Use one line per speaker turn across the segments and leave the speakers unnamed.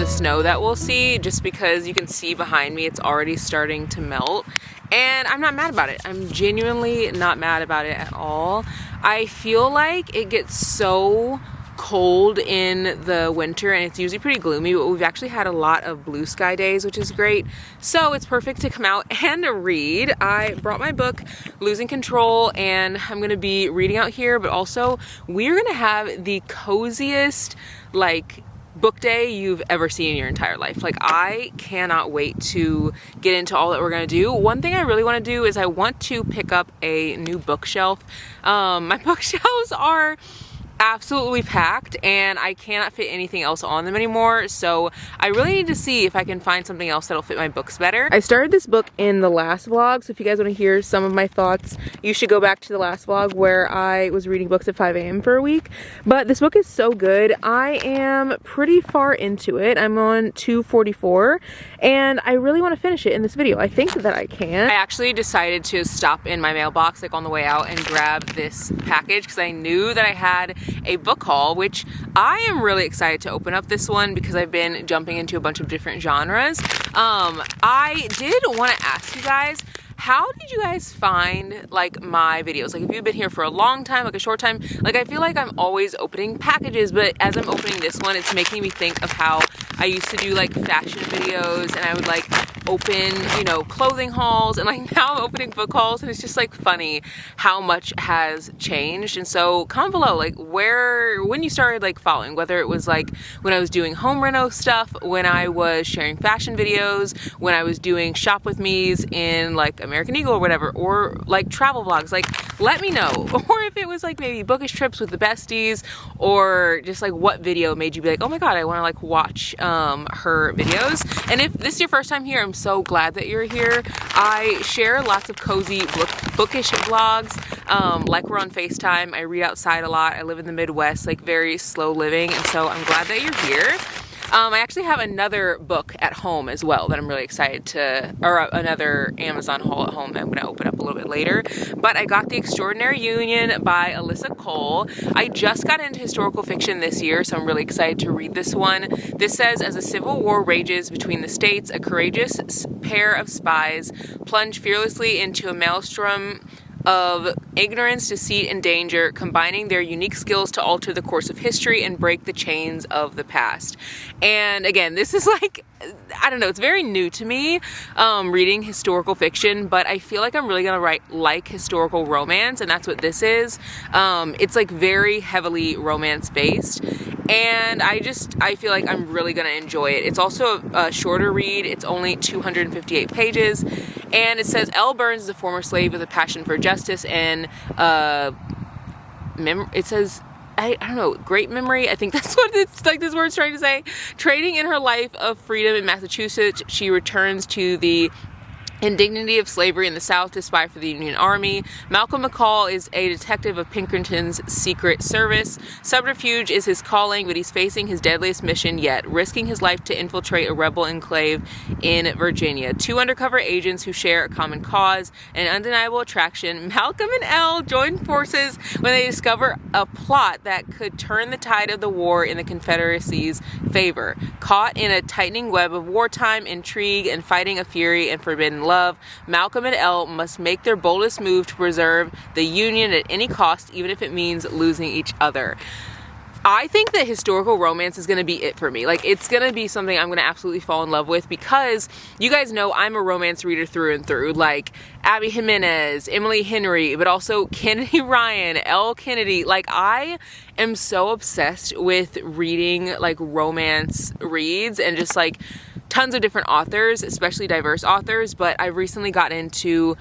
snow that we'll see, just because you can see behind me it's already starting to melt. And I'm not mad about it. I'm genuinely not mad about it at all. I feel like it gets so cold in the winter and it's usually pretty gloomy, but we've actually had a lot of blue sky days, which is great. So it's perfect to come out and read. I brought my book, Losing Control, and I'm gonna be reading out here, but also we're gonna have the coziest, like, book day you've ever seen in your entire life. Like, I cannot wait to get into all that we're gonna do. One thing I really want to do is I want to pick up a new bookshelf. My bookshelves are absolutely packed and I cannot fit anything else on them anymore, so I really need to see if I can find something else that'll fit my books better. I started this book in the last vlog, so if you guys want to hear some of my thoughts, you should go back to the last vlog where I was reading books at 5 a.m. for a week. But this book is so good. I am pretty far into it. I'm on 244 and I really want to finish it in this video. I think that I can. I actually decided to stop in my mailbox like on the way out and grab this package because I knew that I had a book haul, which I am really excited to open up this one because I've been jumping into a bunch of different genres. I did want to ask you guys, how did you guys find like my videos? Like, if you've been here for a long time, like a short time, like I feel like I'm always opening packages, but as I'm opening this one, it's making me think of how I used to do like fashion videos and I would like open, you know, clothing hauls, and like now I'm opening book hauls, and it's just like funny how much has changed. And so comment below like when you started like following, whether it was like when I was doing home reno stuff, when I was sharing fashion videos, when I was doing shop with me's in like American Eagle or whatever, or like travel vlogs. Like, let me know. Or if it was like maybe bookish trips with the besties, or just like what video made you be like, oh my god, I want to like watch her videos. And if this is your first time here, I'm so glad that you're here. I share lots of cozy bookish vlogs, like we're on FaceTime. I read outside a lot. I live in the Midwest, like very slow living, and so I'm glad that you're here. I actually have another book at home as well that I'm really excited to, or another Amazon haul at home that I'm going to open up a little bit later. But I got The Extraordinary Union by Alyssa Cole. I just got into historical fiction this year, so I'm really excited to read this one. This says, as a civil war rages between the states, a courageous pair of spies plunge fearlessly into a maelstrom of ignorance, deceit, and danger, combining their unique skills to alter the course of history and break the chains of the past. And again, this is like, I don't know, it's very new to me, reading historical fiction, but I feel like I'm really gonna write like historical romance, and that's what this is. It's like very heavily romance based, and I feel like I'm really gonna enjoy it. It's also a shorter read. It's only 258 pages, and it says Elle Burns is a former slave with a passion for justice and it says, I don't know, great memory. I think that's what it's like this word's trying to say. Trading in her life of freedom in Massachusetts, she returns to the indignity of slavery in the South to spy for the Union Army. Malcolm McCall is a detective of Pinkerton's Secret Service. Subterfuge is his calling, but he's facing his deadliest mission yet, risking his life to infiltrate a rebel enclave in Virginia. Two undercover agents who share a common cause, an undeniable attraction. Malcolm and Elle join forces when they discover a plot that could turn the tide of the war in the Confederacy's favor. Caught in a tightening web of wartime intrigue and fighting a fury and forbidden love, Malcolm and Elle must make their boldest move to preserve the Union at any cost, even if it means losing each other. I think that historical romance is going to be it for me. Like, it's going to be something I'm going to absolutely fall in love with, because you guys know I'm a romance reader through and through. Like Abby Jimenez, Emily Henry, but also Kennedy Ryan, Elle Kennedy. Like, I am so obsessed with reading like romance reads and just like tons of different authors, especially diverse authors. But I've recently got into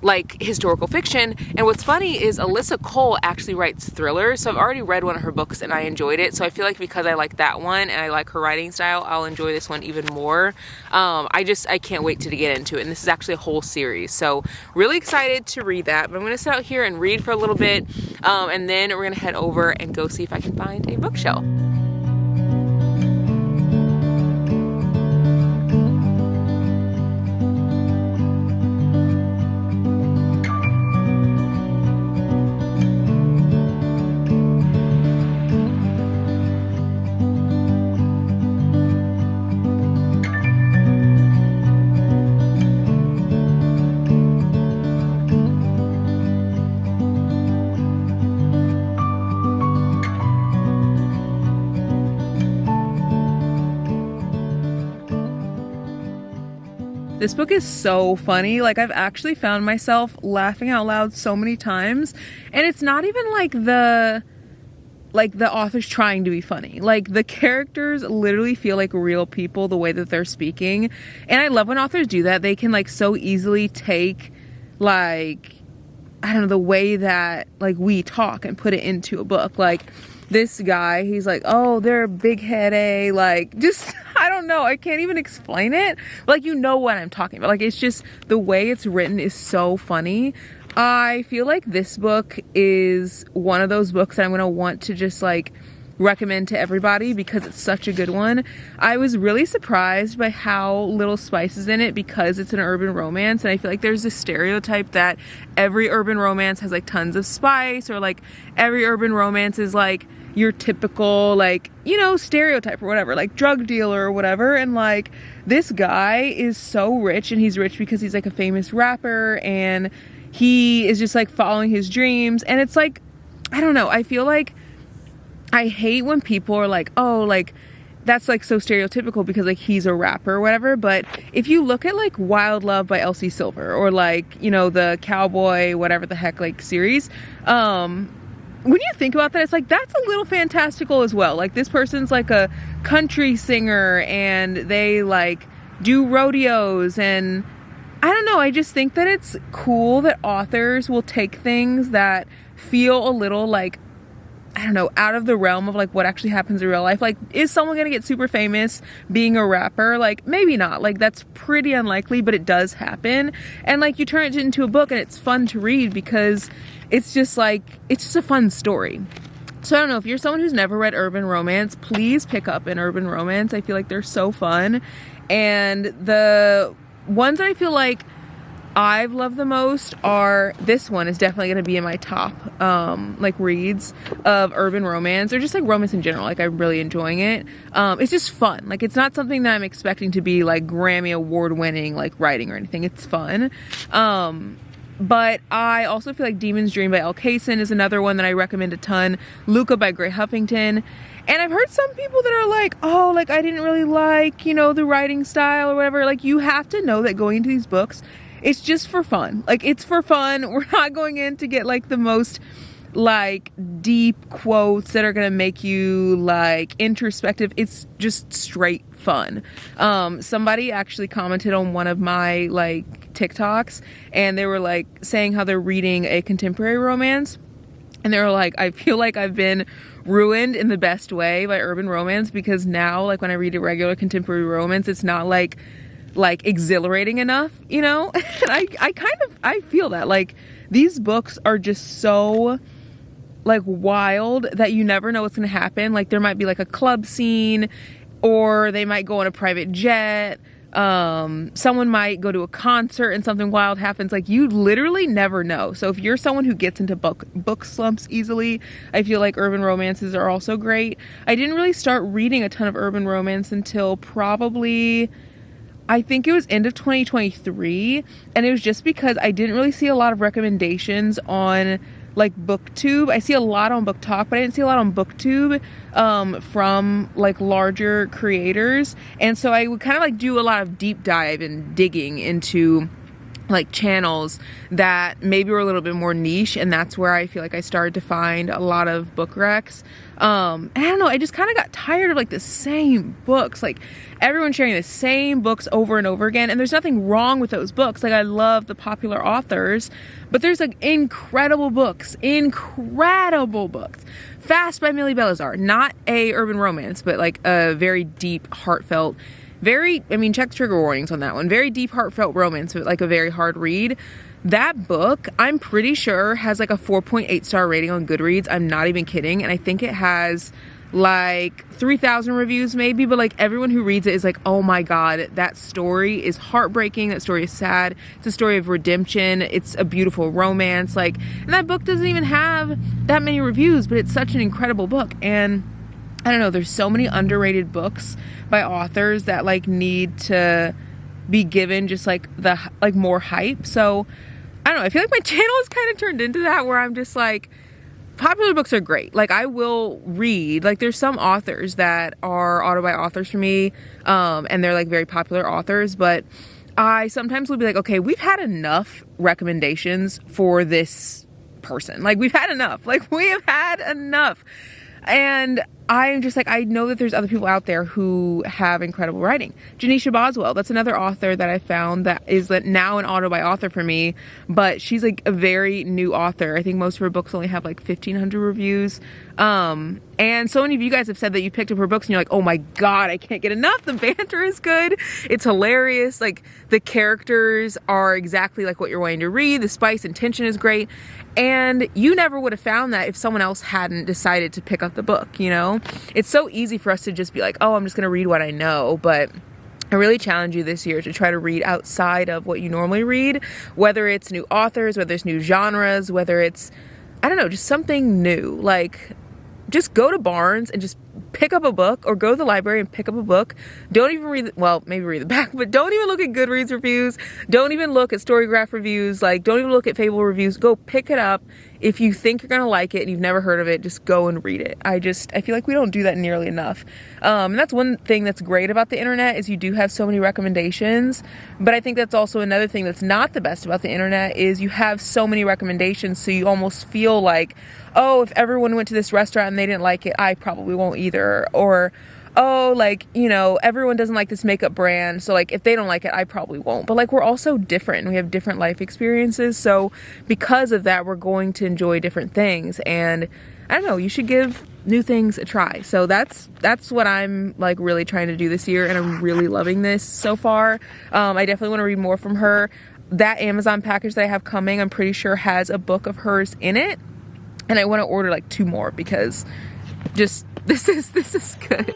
like historical fiction, and what's funny is Alyssa Cole actually writes thrillers, so I've already read one of her books and I enjoyed it, so I feel like because I like that one and I like her writing style, I'll enjoy this one even more. I can't wait to get into it, and this is actually a whole series, so really excited to read that. But I'm gonna sit out here and read for a little bit, and then we're gonna head over and go see if I can find a bookshelf. this book is so funny. Like, I've actually found myself laughing out loud so many times, and it's not even like the author's trying to be funny. Like, the characters literally feel like real people the way that they're speaking. And I love when authors do that. They can like so easily take like, I don't know, the way that like we talk and put it into a book. Like, this guy, he's like, oh, they're big-headed, like, just, I don't know, I can't even explain it. Like, you know what I'm talking about. Like, it's just, the way it's written is so funny. I feel like this book is one of those books that I'm going to want to just, like, recommend to everybody because it's such a good one. I was really surprised by how little spice is in it because it's an urban romance, and I feel like there's this stereotype that every urban romance has, like, tons of spice, or, like, every urban romance is, like, your typical, like, you know, stereotype or whatever, like drug dealer or whatever. And like, this guy is so rich, and he's rich because he's like a famous rapper, and he is just like following his dreams. And it's like, I don't know, I feel like I hate when people are like, oh, like that's like so stereotypical because like he's a rapper or whatever. But if you look at like Wild Love by Elsie Silver, or like, you know, the Cowboy whatever the heck like series, when you think about that, it's like, that's a little fantastical as well. Like, this person's like a country singer, and they like do rodeos, and I don't know, I just think that it's cool that authors will take things that feel a little like, I don't know, out of the realm of like what actually happens in real life. Like, is someone gonna get super famous being a rapper? Like, maybe not. Like, that's pretty unlikely, but it does happen. And like, you turn it into a book, and it's fun to read because it's just like, it's just a fun story. So I don't know, if you're someone who's never read urban romance, please pick up an urban romance. I feel like they're so fun. And the ones that I feel like I've loved the most are, this one is definitely going to be in my top like reads of urban romance, or just like romance in general. Like, I'm really enjoying it. It's just fun. Like, it's not something that I'm expecting to be like Grammy award winning like writing or anything. It's fun. But I also feel like Demon's Dream by Elle Kaysen is another one that I recommend a ton. Luca by Gray Huffington. And I've heard some people that are like, oh, like, I didn't really like, you know, the writing style or whatever. Like, you have to know that going into these books, it's just for fun. Like, it's for fun. We're not going in to get like the most like deep quotes that are gonna make you like introspective. It's just straight fun. Somebody actually commented on one of my like TikToks, and they were like saying how they're reading a contemporary romance, and they were like, I feel like I've been ruined in the best way by urban romance, because now like when I read a regular contemporary romance, it's not like exhilarating enough, you know. And I feel that like these books are just so like wild that you never know what's gonna happen. Like, there might be like a club scene, or they might go on a private jet. Someone might go to a concert and something wild happens. Like, you literally never know. So if you're someone who gets into book slumps easily, I feel like urban romances are also great. I didn't really start reading a ton of urban romance until probably, I think it was end of 2023, and it was just because I didn't really see a lot of recommendations on like BookTube. I see a lot on Book Talk, but I didn't see a lot on BookTube from like larger creators. And so I would kind of like do a lot of deep dive and digging into like channels that maybe were a little bit more niche, and that's where I feel like I started to find a lot of book recs. And I don't know, I just kind of got tired of like the same books, like everyone sharing the same books over and over again. And there's nothing wrong with those books. Like, I love the popular authors, but there's like incredible books. Fast by Millie Belazar, not a urban romance, but like a very deep, heartfelt, check trigger warnings on that one. Very deep, heartfelt romance, but like a very hard read. That book, I'm pretty sure, has like a 4.8 star rating on Goodreads. I'm not even kidding. And I think it has like 3,000 reviews maybe, but like everyone who reads it is like, oh my God, that story is heartbreaking. That story is sad. It's a story of redemption. It's a beautiful romance. Like, and that book doesn't even have that many reviews, but it's such an incredible book. And I don't know, there's so many underrated books by authors that like need to be given just like the like more hype. So I don't know, I feel like my channel is kind of turned into that, where I'm just like, popular books are great. Like, I will read, like, there's some authors that are auto-buy authors for me, and they're like very popular authors, but I sometimes will be like, okay, we've had enough recommendations for this person. Like, we've had enough. Like, we have had enough. And I'm just like, I know that there's other people out there who have incredible writing. Janisha Boswell, that's another author that I found that is now an auto-buy author for me, but she's like a very new author. I think most of her books only have like 1,500 reviews. And so many of you guys have said that you picked up her books and you're like, oh my God, I can't get enough. The banter is good. It's hilarious. Like, the characters are exactly like what you're wanting to read. The spice and tension is great. And you never would have found that if someone else hadn't decided to pick up the book, you know? It's so easy for us to just be like, oh, I'm just gonna read what I know, but I really challenge you this year to try to read outside of what you normally read, whether it's new authors, whether it's new genres, whether it's, I don't know, just something new. Like, just go to Barnes and just pick up a book, or go to the library and pick up a book. Don't even read, well, maybe read the back, but don't even look at Goodreads reviews. Don't even look at Storygraph reviews. Like, don't even look at Fable reviews. Go pick it up. If you think you're gonna like it and you've never heard of it, just go and read it. I feel like we don't do that nearly enough. And that's one thing that's great about the internet, is you do have so many recommendations. But I think that's also another thing that's not the best about the internet, is you have so many recommendations, so you almost feel like, oh, if everyone went to this restaurant and they didn't like it, I probably won't either. Or, oh, like, you know, everyone doesn't like this makeup brand, so like if they don't like it, I probably won't. But like, we're all so different and we have different life experiences, so because of that, we're going to enjoy different things. And I don't know, you should give new things a try. So that's what I'm like really trying to do this year, and I'm really loving this so far. I definitely want to read more from her. That Amazon package that I have coming, I'm pretty sure has a book of hers in it, and I want to order like 2 more, because just this is good.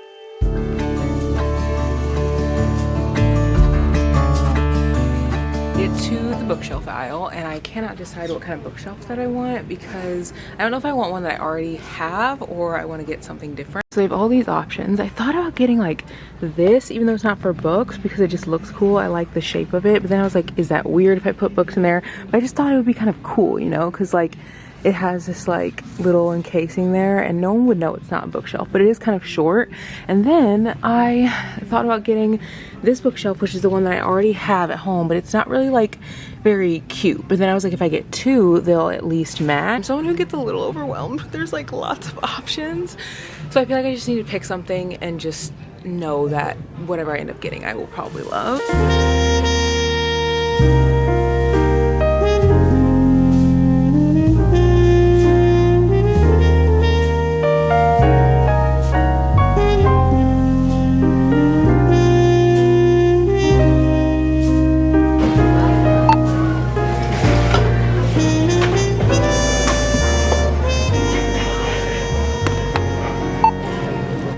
Get to the bookshelf aisle, and I cannot decide what kind of bookshelf that I want, because I don't know if I want one that I already have or I want to get something different. So they have all these options. I thought about getting like this, even though it's not for books, because it just looks cool. I like the shape of it, but then I was like, is that weird if I put books in there? But I just thought it would be kind of cool, you know, because like it has this like little encasing there, and no one would know it's not a bookshelf, but it is kind of short. And then I thought about getting this bookshelf, which is the one that I already have at home, but it's not really like very cute. But then I was like, if I get 2, they'll at least match. I'm someone who gets a little overwhelmed. There's like lots of options. So I feel like I just need to pick something and just know that whatever I end up getting, I will probably love.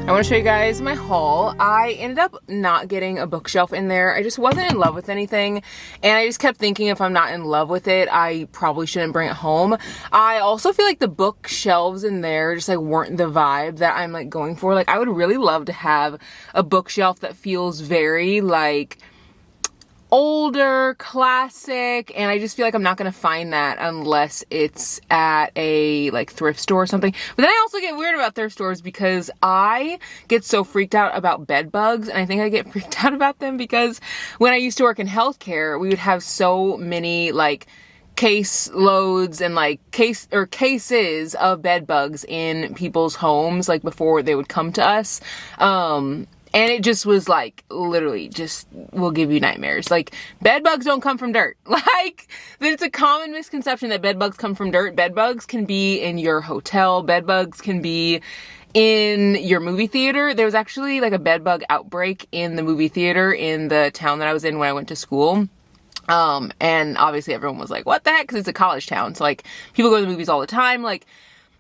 I want to show you guys my haul. I ended up not getting a bookshelf in there. I just wasn't in love with anything, and I just kept thinking, if I'm not in love with it, I probably shouldn't bring it home. I also feel like the bookshelves in there just like weren't the vibe that I'm like going for. Like, I would really love to have a bookshelf that feels very like older, classic, and I just feel like I'm not gonna find that unless it's at a like thrift store or something. But then I also get weird about thrift stores, because I get so freaked out about bed bugs, and I think I get freaked out about them because when I used to work in healthcare, we would have so many like case loads and like cases of bed bugs in people's homes, like before they would come to us. And it just was like, literally just will give you nightmares. Like, bed bugs don't come from dirt. Like, it's a common misconception that bed bugs come from dirt. Bed bugs can be in your hotel. Bed bugs can be in your movie theater. There was actually like a bed bug outbreak in the movie theater in the town that I was in when I went to school. And obviously everyone was like, what the heck? Because it's a college town. So like, people go to the movies all the time. Like,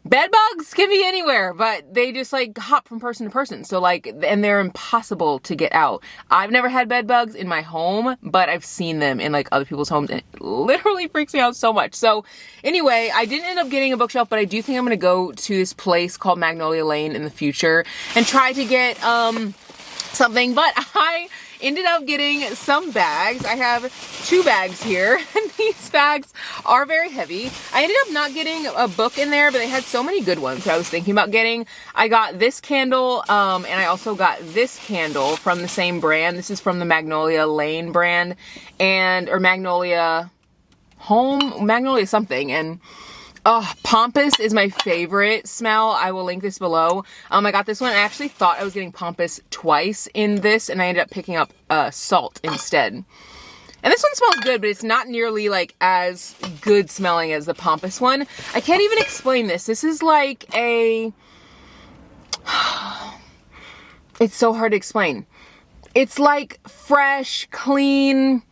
bed bugs can be anywhere, but they just like hop from person to person. So like, and they're impossible to get out. I've never had bed bugs in my home, but I've seen them in like other people's homes, and it literally freaks me out so much. So anyway, I didn't end up getting a bookshelf, but I do think I'm gonna go to this place called Magnolia Lane in the future and try to get something. But I ended up getting some bags. I have 2 bags here, and these bags are very heavy. I ended up not getting a book in there, but they had so many good ones that I was thinking about getting. I got this candle, and I also got this candle from the same brand. This is from the Magnolia Lane brand, or Magnolia something, and Pampas is my favorite smell. I will link this below. I got this one. I actually thought I was getting Pampas twice in this, and I ended up picking up Salt instead. And this one smells good, but it's not nearly like as good smelling as the Pampas one. I can't even explain this. This is like a... It's so hard to explain. It's like fresh, clean...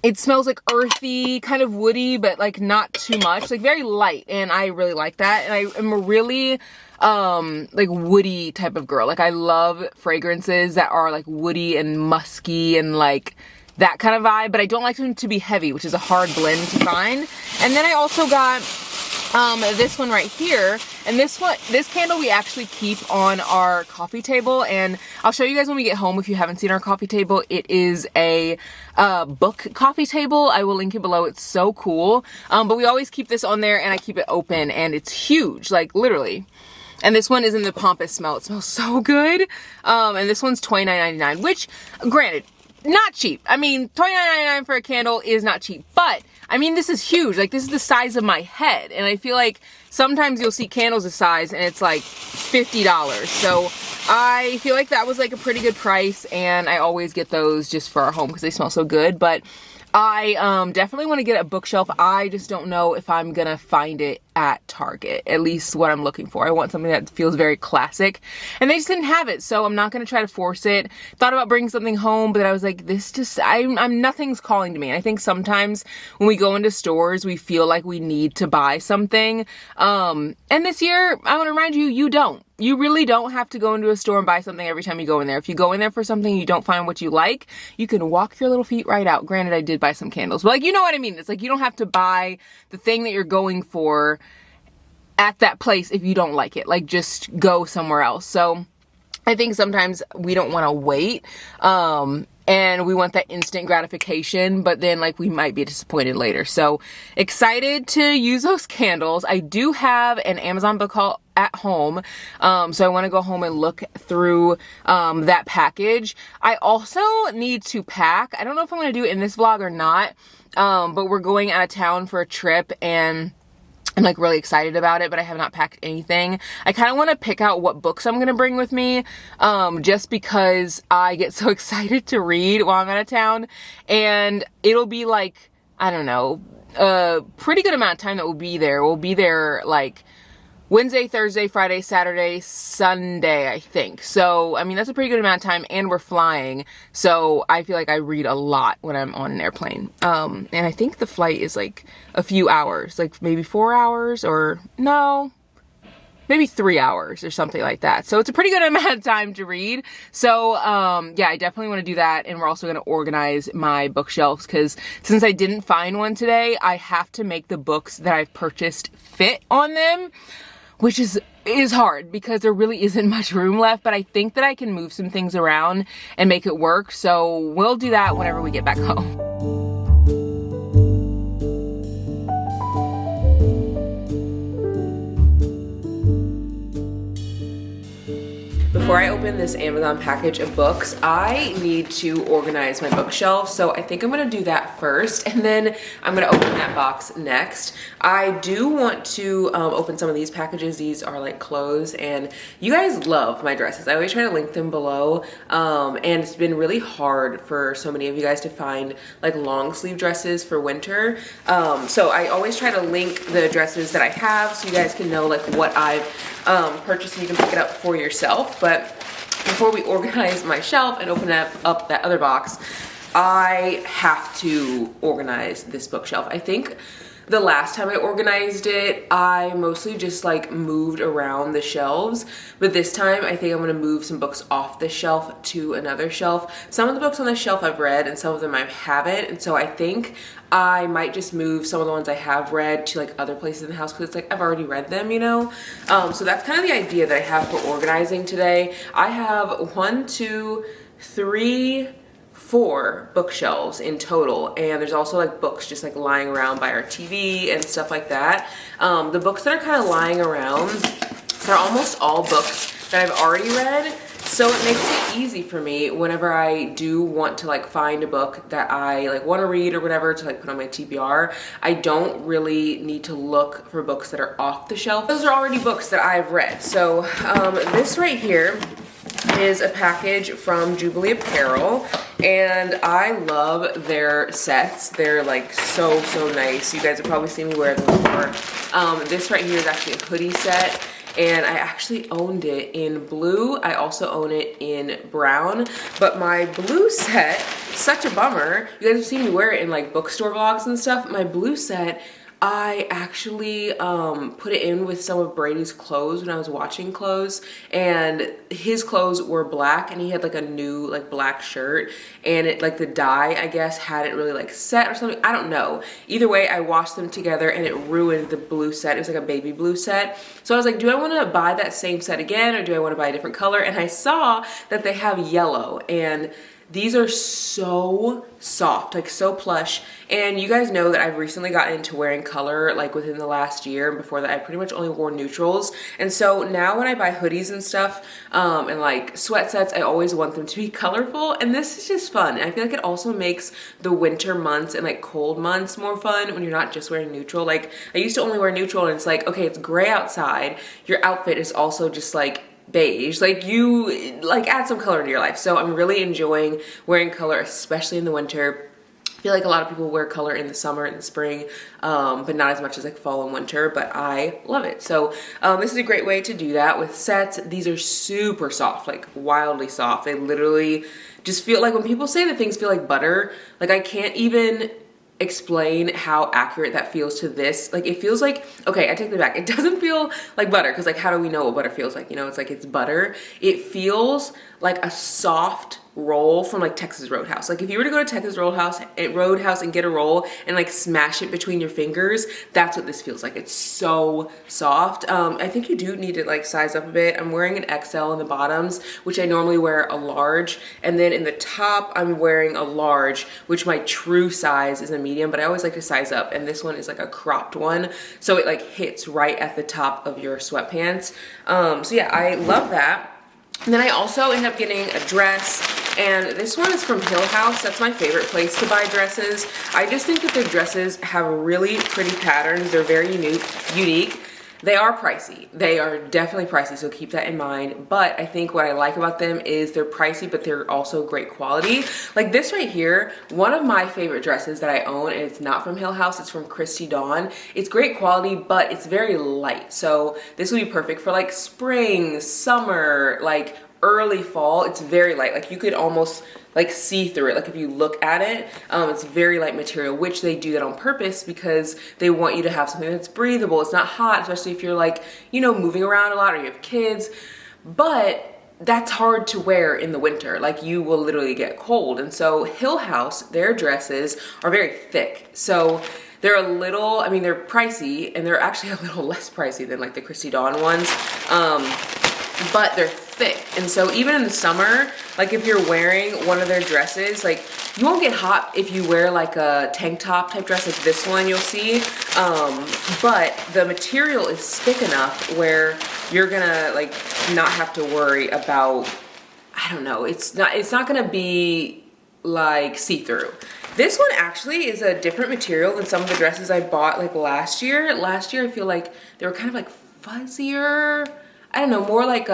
It smells like earthy, kind of woody, but like not too much, like very light, and I really like that. And I am a really like woody type of girl. Like I love fragrances that are like woody and musky and like that kind of vibe, but I don't like them to be heavy, which is a hard blend to find. And then I also got this one right here, and this candle we actually keep on our coffee table, and I'll show you guys when we get home if you haven't seen our coffee table. It is a book coffee table. I will link it below. It's so cool. But we always keep this on there, and I keep it open, and it's huge, like literally. And this one is in the Pampas smell. It smells so good. And this one's $29.99, which granted, not cheap. I mean, $29.99 for a candle is not cheap, but I mean, this is huge. Like, this is the size of my head, and I feel like sometimes you'll see candles this size and it's like $50. So I feel like that was like a pretty good price, and I always get those just for our home because they smell so good. But I definitely want to get a bookshelf. I just don't know if I'm gonna find it at Target, at least what I'm looking for. I want something that feels very classic, and they just didn't have it, so I'm not gonna try to force it. Thought about bringing something home, but I was like, this just, I'm nothing's calling to me. And I think sometimes when we go into stores, we feel like we need to buy something, and this year, I want to remind you, you don't. You really don't have to go into a store and buy something every time you go in there. If you go in there for something and you don't find what you like, you can walk your little feet right out. Granted, I did buy some candles, but like, you know what I mean? It's like, you don't have to buy the thing that you're going for at that place if you don't like it. Like, just go somewhere else. So I think sometimes we don't want to wait, and we want that instant gratification, but then like we might be disappointed later. So excited to use those candles. I do have an Amazon book haul at home, so I want to go home and look through that package. I also need to pack. I don't know if I'm going to do it in this vlog or not, but we're going out of town for a trip, and I'm like really excited about it, but I have not packed anything. I kind of want to pick out what books I'm going to bring with me, just because I get so excited to read while I'm out of town, and it'll be like, I don't know, a pretty good amount of time that we'll be there. We'll be there like Wednesday, Thursday, Friday, Saturday, Sunday, I think. So, I mean, that's a pretty good amount of time, and we're flying. So I feel like I read a lot when I'm on an airplane. And I think the flight is like a few hours, like maybe 4 hours, or no, maybe 3 hours or something like that. So it's a pretty good amount of time to read. So, yeah, I definitely want to do that. And we're also going to organize my bookshelves, because since I didn't find one today, I have to make the books that I've purchased fit on them, which is hard because there really isn't much room left, but I think that I can move some things around and make it work. So we'll do that whenever we get back home. Before I open this Amazon package of books, I need to organize my bookshelf. So I think I'm gonna do that first, and then I'm gonna open that box next. I do want to open some of these packages. These are like clothes, and you guys love my dresses. I always try to link them below, and it's been really hard for so many of you guys to find like long sleeve dresses for winter. So I always try to link the dresses that I have so you guys can know like what I've purchase, and you can pick it up for yourself. But before we organize my shelf and open up that other box, I have to organize this bookshelf. I think the last time I organized it, I mostly just like moved around the shelves, but this time I think I'm gonna move some books off the shelf to another shelf. Some of the books on the shelf I've read, and some of them I haven't, and so I think I might just move some of the ones I have read to like other places in the house, because it's like I've already read them, you know? So that's kind of the idea that I have for organizing today. I have 1, 2, 3, 4 bookshelves in total, and there's also like books just like lying around by our TV and stuff like that. The books that are kind of lying around, they're almost all books that I've already read, so it makes it easy for me whenever I do want to like find a book that I like want to read or whatever to like put on my TBR. I don't really need to look for books that are off the shelf. Those are already books that I've read. So this right here is a package from Jubilee Apparel, and I love their sets. They're like so nice. You guys have probably seen me wear them before. This right here is actually a hoodie set, and I actually owned it in blue. I also own it in brown, but my blue set, such a bummer. You guys have seen me wear it in like bookstore vlogs and stuff. My blue set, I actually put it in with some of Brady's clothes when I was watching clothes, and his clothes were black and he had like a new like black shirt, and it like the dye I guess hadn't really like set or something. I don't know. Either way, I washed them together and it ruined the blue set. It was like a baby blue set. So I was like, do I want to buy that same set again, or do I want to buy a different color? And I saw that they have yellow, and these are so soft, like so plush. And you guys know that I've recently gotten into wearing color like within the last year. Before that, I pretty much only wore neutrals. And so now when I buy hoodies and stuff and like sweat sets, I always want them to be colorful. And this is just fun. And I feel like it also makes the winter months and like cold months more fun when you're not just wearing neutral. Like I used to only wear neutral, and it's like, okay, it's gray outside. Your outfit is also just like beige, like you like add some color into your life. So I'm really enjoying wearing color, especially in the winter. I feel like a lot of people wear color in the summer and the spring, but not as much as like fall and winter, but I love it. So this is a great way to do that with sets. These are super soft, like wildly soft. They literally just feel like, when people say that things feel like butter, like I can't even explain how accurate that feels to this. Like it feels like, okay, I take that back. It doesn't feel like butter, because like how do we know what butter feels like? You know, it's like it's butter. It feels like a soft roll from like Texas Roadhouse. Like if you were to go to Texas Roadhouse and get a roll and like smash it between your fingers, that's what this feels like. It's so soft. I think you do need to like size up a bit. I'm wearing an XL in the bottoms, which I normally wear a large, and then in the top I'm wearing a large, which my true size is a medium, but I always like to size up, and this one is like a cropped one, so it like hits right at the top of your sweatpants. So yeah, I love that. And then I also ended up getting a dress, and this one is from Hill House. That's my favorite place to buy dresses. I just think that their dresses have really pretty patterns. They're very unique. They are pricey. They are definitely pricey, so keep that in mind. But I think what I like about them is they're pricey, but they're also great quality. Like this right here, one of my favorite dresses that I own, and it's not from Hill House, it's from Christy Dawn. It's great quality, but it's very light. So this would be perfect for like spring, summer, like early fall. It's very light. Like you could almost like see through it. Like if you look at it, it's very light material, which they do that on purpose because they want you to have something that's breathable. It's not hot, especially if you're like, you know, moving around a lot or you have kids. But that's hard to wear in the winter. Like you will literally get cold. And so Hill House, their dresses are very thick. So they're a little, I mean, they're pricey, and they're actually a little less pricey than like the Christy Dawn ones. But they're thick, and so even in the summer, like if you're wearing one of their dresses, like you won't get hot if you wear like a tank top type dress like this one you'll see, but the material is thick enough where you're gonna like not have to worry about, I don't know, it's not gonna be like see-through. This one actually is a different material than some of the dresses I bought like last year. Last year I feel like they were kind of like fuzzier, I don't know, more like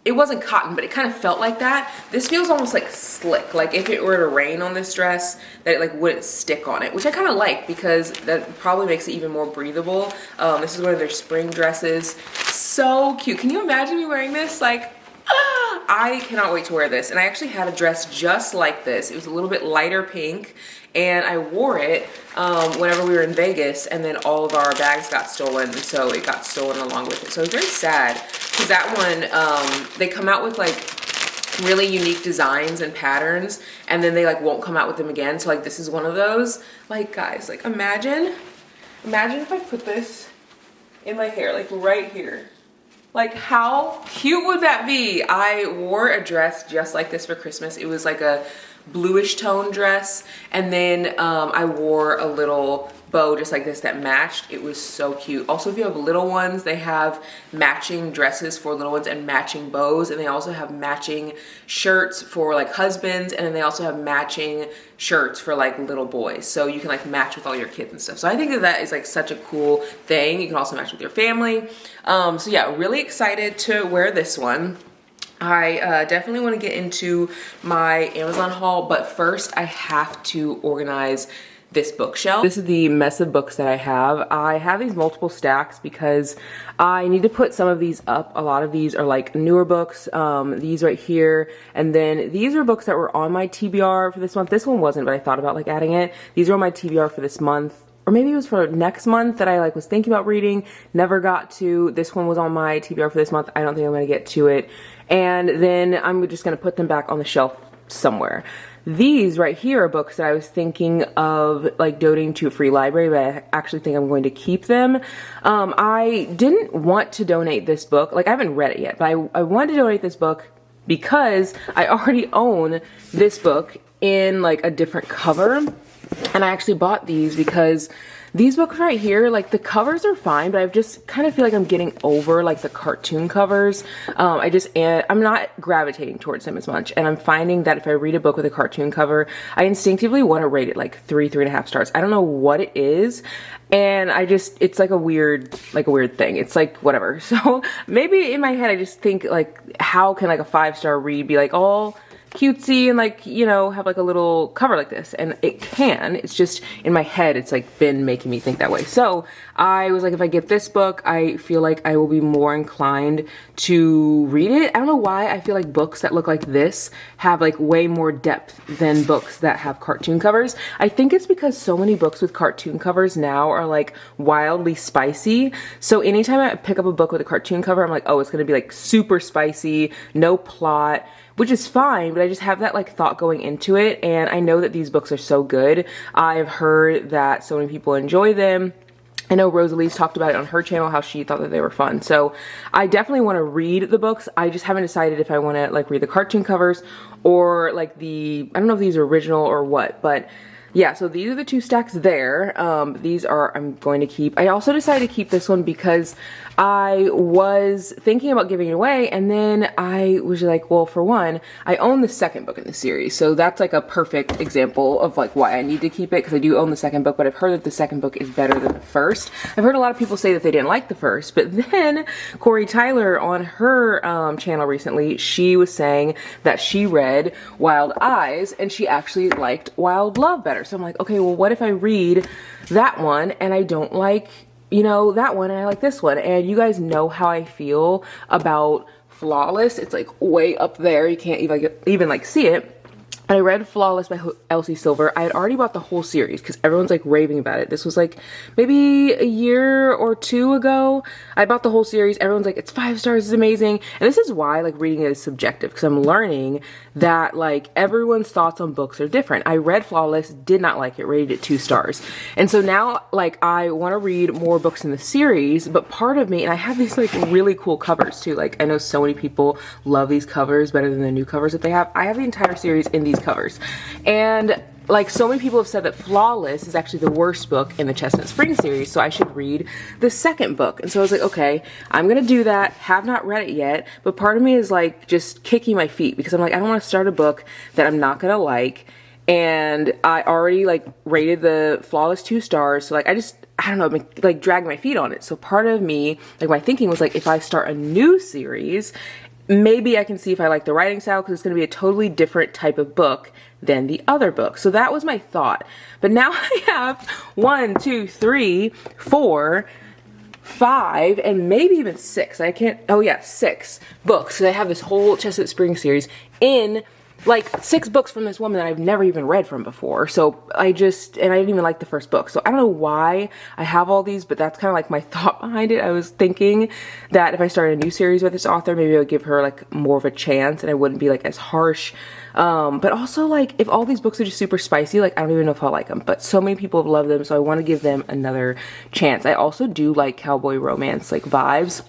it wasn't cotton, but it kind of felt like that. This feels almost like slick. Like if it were to rain on this dress, that it like wouldn't stick on it, which I kind of like because that probably makes it even more breathable. This is one of their spring dresses. So cute. Can you imagine me wearing this? Like, I cannot wait to wear this. And I actually had a dress just like this. It was a little bit lighter pink, and I wore it whenever we were in Vegas, and then all of our bags got stolen, and so it got stolen along with it. So I was very sad because that one, they come out with like really unique designs and patterns, and then they like won't come out with them again. So like this is one of those. Like guys, like imagine if I put this in my hair, like right here. Like, how cute would that be? I wore a dress just like this for Christmas. It was like a bluish tone dress, and then I wore a little bow just like this that matched. It was so cute. Also, if you have little ones, they have matching dresses for little ones and matching bows, and they also have matching shirts for like husbands, and then they also have matching shirts for like little boys, so you can like match with all your kids and stuff. So I think that that is like such a cool thing. You can also match with your family. So yeah, really excited to wear this one. I definitely want to get into my Amazon haul, but first I have to organize this bookshelf. This is the mess of books that I have. I have these multiple stacks because I need to put some of these up. A lot of these are like newer books, these right here, and then these are books that were on my TBR for this month. This one wasn't, but I thought about like adding it. These are on my TBR for this month, or maybe it was for next month that I like was thinking about reading, never got to. This one was on my TBR for this month. I don't think I'm gonna get to it. And then I'm just gonna put them back on the shelf somewhere. These right here are books that I was thinking of like donating to a free library, but I actually think I'm going to keep them. I didn't want to donate this book. Like, I haven't read it yet, but I wanted to donate this book because I already own this book in like a different cover. And I actually bought these because these books right here, like the covers are fine, but I just kind of feel like I'm getting over like the cartoon covers. I'm not gravitating towards them as much. And I'm finding that if I read a book with a cartoon cover, I instinctively want to rate it like 3.5 stars. I don't know what it is. And it's like a weird thing. It's like whatever. So maybe in my head, I just think like, how can like a 5-star read be like all cutesy and like, you know, have like a little cover like this? And it can, it's just in my head, it's like been making me think that way. So I was like, if I get this book, I feel like I will be more inclined to read it. I don't know why I feel like books that look like this have like way more depth than books that have cartoon covers. I think it's because so many books with cartoon covers now are like wildly spicy. So anytime I pick up a book with a cartoon cover, I'm like, oh, it's gonna be like super spicy, no plot, which is fine, but I just have that like thought going into it. And I know that these books are so good. I've heard that so many people enjoy them. I know Rosalie's talked about it on her channel, how she thought that they were fun. So I definitely want to read the books. I just haven't decided if I want to like read the cartoon covers or like I don't know if these are original or what, but yeah, so these are the 2 stacks there. These are, I'm going to keep. I also decided to keep this one because I was thinking about giving it away, and then I was like, well, for one, I own the second book in the series, so that's like a perfect example of like why I need to keep it, because I do own the second book, but I've heard that the second book is better than the first. I've heard a lot of people say that they didn't like the first, but then Corey Tyler on her channel recently, she was saying that she read Wild Eyes, and she actually liked Wild Love better. So I'm like, okay, well, what if I read that one and I don't like, you know, that one and I like this one? And you guys know how I feel about Flawless. It's like way up there. You can't even like see it. I read Flawless by Elsie Silver. I had already bought the whole series because everyone's like raving about it. This was like maybe a year or 2 ago. I bought the whole series. Everyone's like, it's 5 stars, it's amazing. And this is why like reading it is subjective, because I'm learning that like everyone's thoughts on books are different. I read Flawless, did not like it, rated it 2 stars. And so now like I want to read more books in the series, but part of me, and I have these like really cool covers too. Like I know so many people love these covers better than the new covers that they have. I have the entire series in these covers, and like so many people have said that Flawless is actually the worst book in the Chestnut Spring series, so I should read the second book. And so I was like, okay, I'm gonna do that. Have not read it yet, but part of me is like just kicking my feet because I'm like, I don't want to start a book that I'm not gonna like, and I already like rated the Flawless 2 stars, so like I don't know, I'm like dragging my feet on it. So part of me, like my thinking was like, if I start a new series, maybe I can see if I like the writing style, because it's going to be a totally different type of book than the other book. So that was my thought. But now I have 1, 2, 3, 4, 5, and maybe even 6. I can't, oh yeah, 6 books. So I have this whole Chestnut Spring series in like 6 books from this woman that I've never even read from before. So and I didn't even like the first book. So I don't know why I have all these, but that's kind of like my thought behind it. I was thinking that if I started a new series with this author, maybe I would give her like more of a chance and I wouldn't be like as harsh. But also like if all these books are just super spicy, like I don't even know if I'll like them, but so many people have loved them. So I want to give them another chance. I also do like cowboy romance like vibes.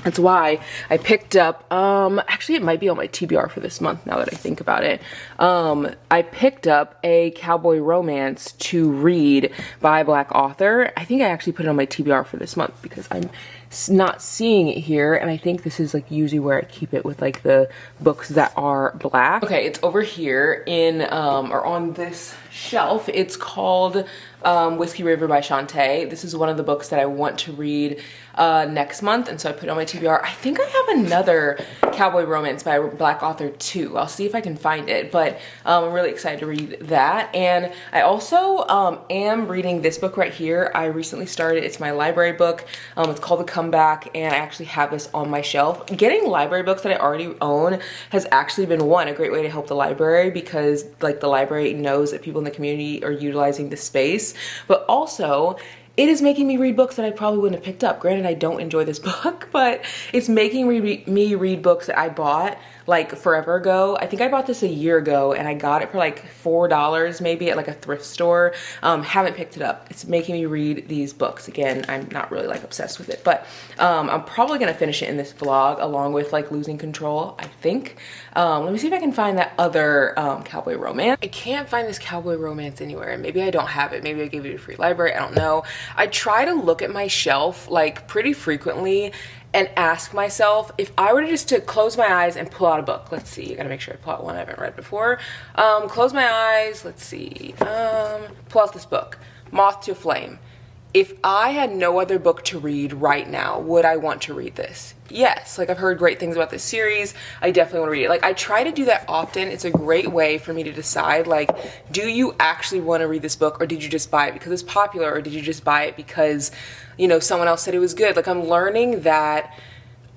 That's why I picked up, actually it might be on my TBR for this month now that I think about it. I picked up a cowboy romance to read by a Black author. I think I actually put it on my TBR for this month because I'm not seeing it here, and I think this is like usually where I keep it with like the books that are Black. Okay, it's over here in, or on this shelf. It's called Whiskey River by Shantae. This is one of the books that I want to read next month, and so I put it on my TBR. I think I have another cowboy romance by a Black author too. I'll see if I can find it, but I'm really excited to read that. And I also am reading this book right here. I recently started, it's my library book. It's called The Comeback, and I actually have this on my shelf. Getting library books that I already own has actually been a great way to help the library, because like the library knows that people in the community are utilizing the space, but also it is making me read books that I probably wouldn't have picked up. Granted, I don't enjoy this book, but it's making me read books that I bought like forever ago. I think I bought this a year ago and I got it for like $4 maybe at like a thrift store. Haven't picked it up. It's making me read these books. Again, I'm not really like obsessed with it, but I'm probably gonna finish it in this vlog along with like Losing Control, I think. Let me see if I can find that other cowboy romance. I can't find this cowboy romance anywhere. Maybe I don't have it. Maybe I gave it to free library. I don't know. I try to look at my shelf like pretty frequently and ask myself, if I were to just to close my eyes and pull out a book. Let's see, I gotta make sure I pull out one I haven't read before. Close my eyes, let's see, pull out this book, Moth to Flame. If I had no other book to read right now, would I want to read this? Yes, like I've heard great things about this series. I definitely want to read it. Like I try to do that often. It's a great way for me to decide, like, do you actually want to read this book, or did you just buy it because it's popular, or did you just buy it because, you know, someone else said it was good? Like I'm learning that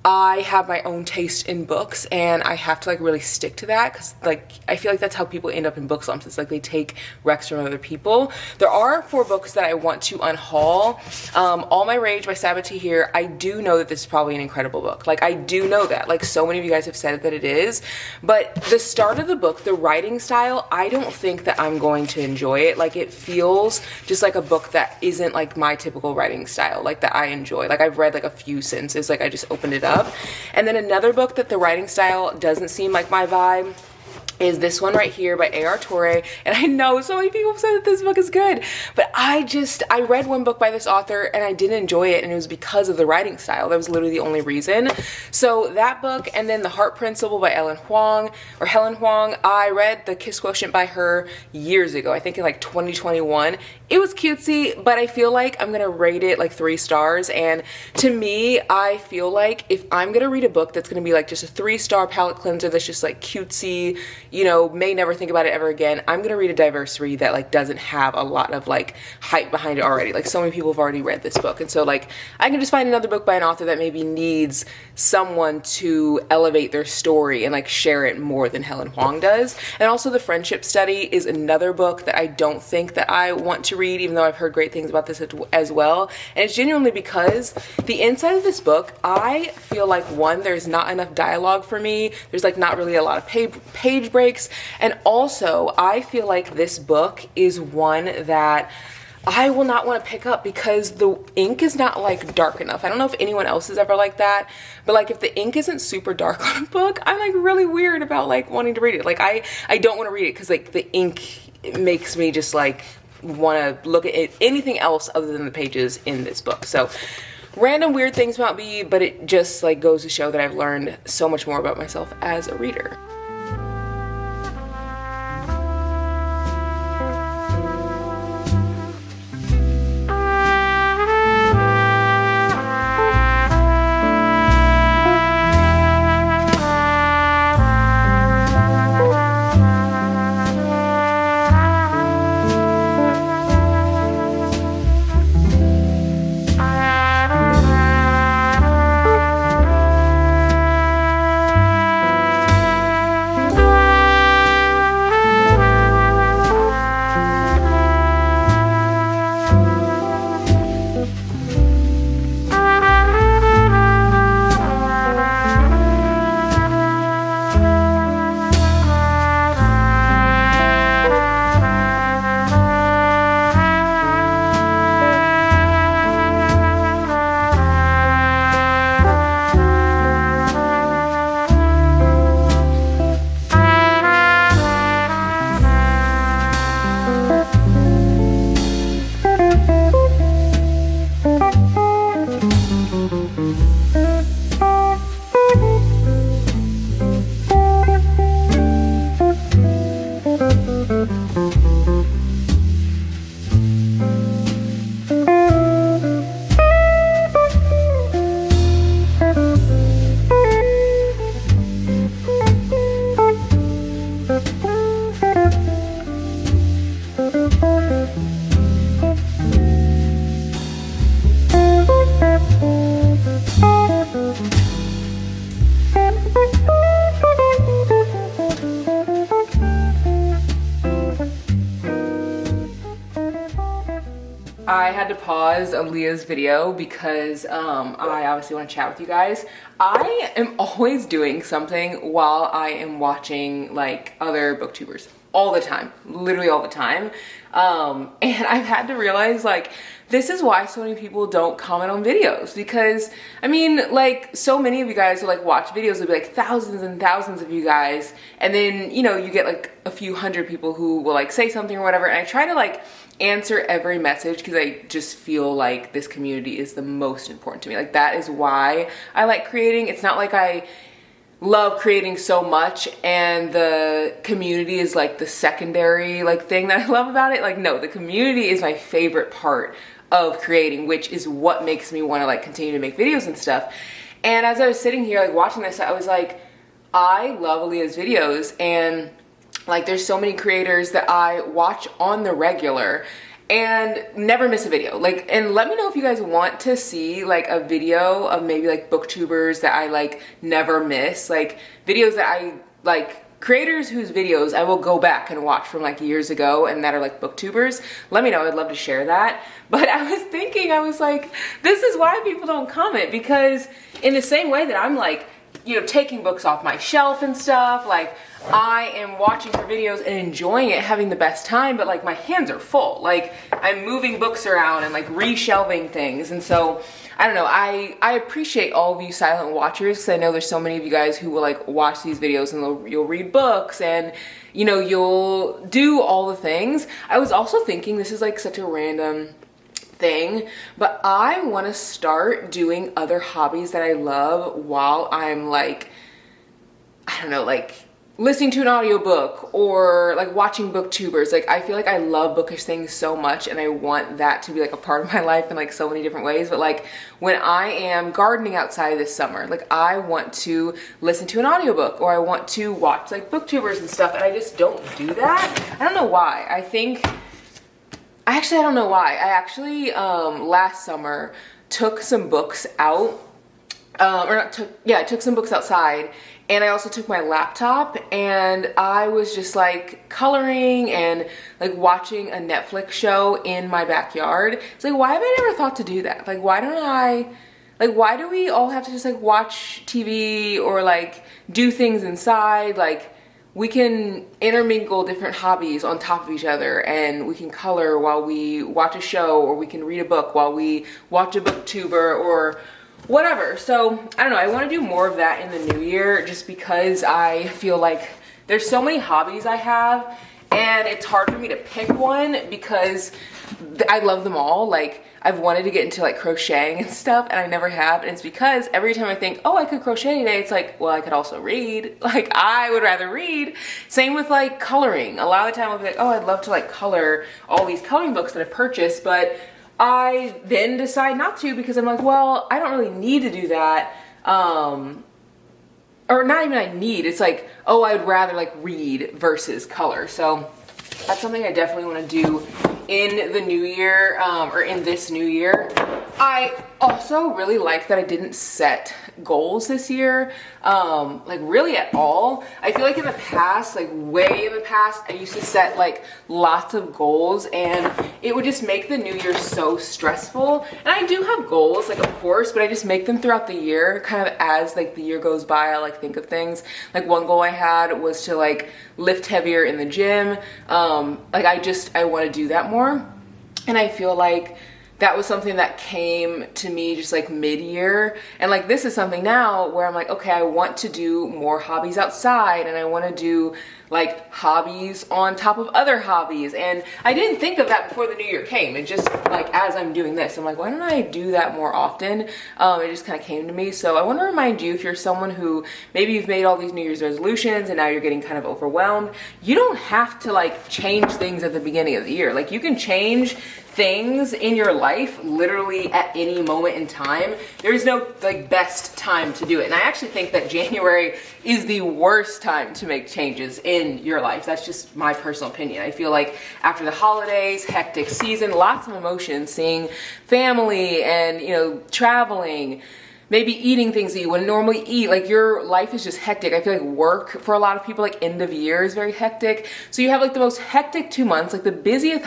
I have my own taste in books, and I have to like really stick to that, because like I feel like that's how people end up in book slumps. It's like they take recs from other people. There are 4 books that I want to unhaul. All My Rage by Sabbath here. I do know that this is probably an incredible book. Like I do know that. Like so many of you guys have said that it is. But the start of the book, the writing style, I don't think that I'm going to enjoy it. Like it feels just like a book that isn't like my typical writing style, like that I enjoy. Like I've read like a few sentences, like I just opened it up. And then another book that the writing style doesn't seem like my vibe is this one right here by A.R. Torre. And I know so many people have said that this book is good, but I read one book by this author and I didn't enjoy it, and it was because of the writing style. That was literally the only reason. So that book, and then The Heart Principle by Helen Huang. I read The Kiss Quotient by her years ago, I think in like 2021. It was cutesy, but I feel like I'm gonna rate it like 3 stars. And to me, I feel like if I'm gonna read a book that's gonna be like just a 3-star palette cleanser that's just like cutesy, you know, may never think about it ever again, I'm gonna read a diverse read that like doesn't have a lot of like hype behind it already. Like so many people have already read this book, and so like I can just find another book by an author that maybe needs someone to elevate their story and like share it more than Helen Huang does. And also The Friendship Study is another book that I don't think that I want to read, even though I've heard great things about this as well. And it's genuinely because the inside of this book, I feel like, one, there's not enough dialogue for me. There's like not really a lot of page breaks. And also I feel like this book is one that I will not want to pick up because the ink is not like dark enough. I don't know if anyone else is ever like that, but like if the ink isn't super dark on a book, I'm like really weird about like wanting to read it. Like I don't want to read it because like the ink makes me just like want to look at it, anything else other than the pages in this book. So random weird things about me, but it just like goes to show that I've learned so much more about myself as a reader. paused Alia's video because I obviously want to chat with you guys. I am always doing something while I am watching like other booktubers all the time, literally all the time. And I've had to realize like this is why so many people don't comment on videos, because I mean like so many of you guys will like watch videos, there'll be like thousands and thousands of you guys, and then you know you get like a few hundred people who will like say something or whatever, and I try to like answer every message because I just feel like this community is the most important to me. Like that is why I like creating. It's not like I love creating so much and the community is like the secondary like thing that I love about it. Like no, the community is my favorite part of creating, which is what makes me want to like continue to make videos and stuff. And as I was sitting here like watching this, I was like, I love Alia's videos, and like there's so many creators that I watch on the regular and never miss a video. Like, and let me know if you guys want to see like a video of maybe like booktubers that I like never miss, like videos that I like, creators whose videos I will go back and watch from like years ago and that are like booktubers. Let me know, I'd love to share that. But I was thinking, I was like, this is why people don't comment, because in the same way that I'm like, you know, taking books off my shelf and stuff, like I am watching her videos and enjoying it, having the best time, but like my hands are full. Like I'm moving books around and like reshelving things. And so I don't know, I appreciate all of you silent watchers, because I know there's so many of you guys who will like watch these videos and you'll read books and you know, you'll do all the things. I was also thinking, this is like such a random thing, but I want to start doing other hobbies that I love while I'm like, I don't know, like listening to an audiobook or like watching booktubers. Like I feel like I love bookish things so much and I want that to be like a part of my life in like so many different ways. But like when I am gardening outside this summer, like I want to listen to an audiobook or I want to watch like booktubers and stuff, and I just don't do that. I don't know why. I don't know why. I actually last summer took some books out, I took some books outside, and I also took my laptop and I was just like coloring and like watching a Netflix show in my backyard. It's like, why have I never thought to do that? Like, why do we all have to just like watch TV or like do things inside? Like we can intermingle different hobbies on top of each other, and we can color while we watch a show, or we can read a book while we watch a booktuber or whatever. So I don't know, I want to do more of that in the new year, just because I feel like there's so many hobbies I have and it's hard for me to pick one because I love them all. Like I've wanted to get into like crocheting and stuff and I never have, and it's because every time I think, oh, I could crochet today, it's like, well, I could also read. Like I would rather read. Same with like coloring. A lot of the time I'll be like, oh, I'd love to like color all these coloring books that I purchased, but I then decide not to because I'm like, well, I don't really need to do that. Or not even I need, it's like, oh, I would rather like read versus color. So that's something I definitely want to do in the new year, or in this new year. I also really like that I didn't set goals this year, like really at all. I feel like in the past, like way in the past, I used to set like lots of goals and it would just make the new year so stressful. And I do have goals, like of course, but I just make them throughout the year, kind of as like the year goes by, I like think of things. Like one goal I had was to like lift heavier in the gym. Like I want to do that more. And I feel like that was something that came to me just like mid-year, and like this is something now where I'm like, okay, I want to do more hobbies outside and I want to do like hobbies on top of other hobbies. And I didn't think of that before the new year came. It just like, as I'm doing this, I'm like, why don't I do that more often? It just kind of came to me. So I want to remind you, if you're someone who maybe you've made all these New Year's resolutions and now you're getting kind of overwhelmed, you don't have to like change things at the beginning of the year. Like you can change things in your life literally at any moment in time. There is no like best time to do it. And I actually think that January is the worst time to make changes in your life. That's just my personal opinion. I feel like after the holidays, hectic season, lots of emotions, seeing family and, you know, traveling, maybe eating things that you wouldn't normally eat. Like your life is just hectic. I feel like work for a lot of people, like end of year is very hectic. So you have like the most hectic 2 months, like the busiest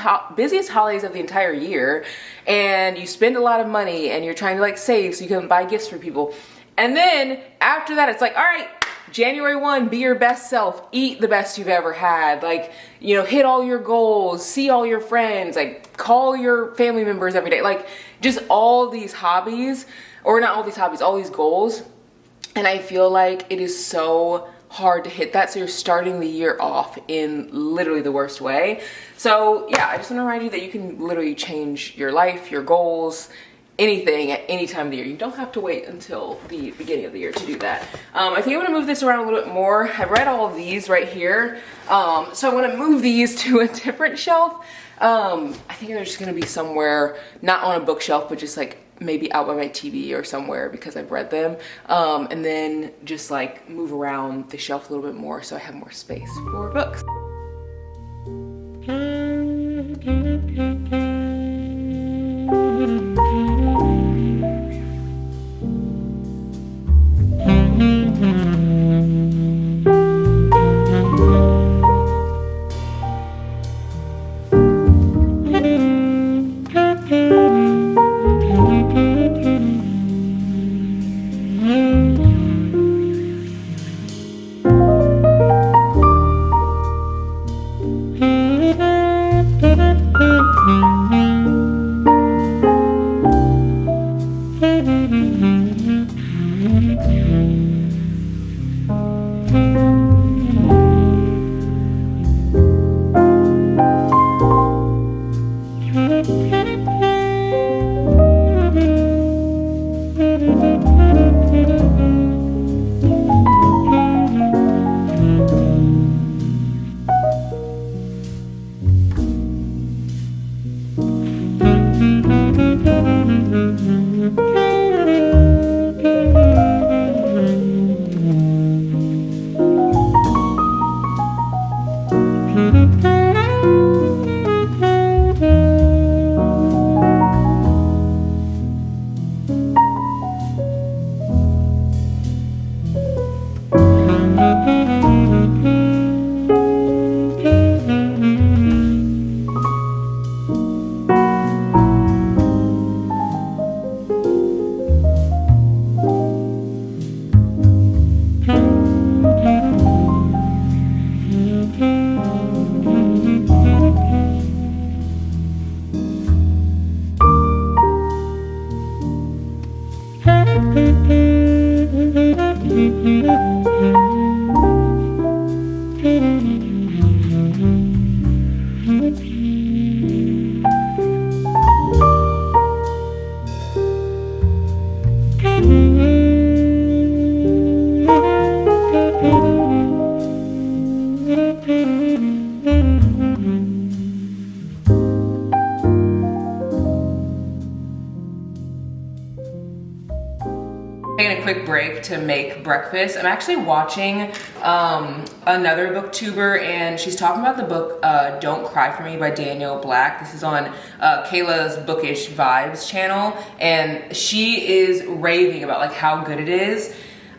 holidays of the entire year. And you spend a lot of money and you're trying to like save so you can buy gifts for people. And then after that, it's like, all right, January 1, be your best self, eat the best you've ever had, like, you know, hit all your goals, see all your friends, like call your family members every day, like just all these hobbies, or not all these hobbies, all these goals. And I feel like it is so hard to hit that. So you're starting the year off in literally the worst way. So yeah, I just want to remind you that you can literally change your life, your goals, anything at any time of the year. You don't have to wait until the beginning of the year to do that. I think I'm gonna move this around a little bit more. I've read all of these right here. So I'm gonna move these to a different shelf. I think they're just gonna be somewhere, not on a bookshelf, but just like maybe out by my TV or somewhere because I've read them. And then just like move around the shelf a little bit more so I have more space for books. Taking a quick break to make breakfast. I'm actually watching another booktuber, and she's talking about the book Don't Cry For Me by Danielle Black. This is on Kayla's Bookish Vibes channel, and she is raving about like how good it is.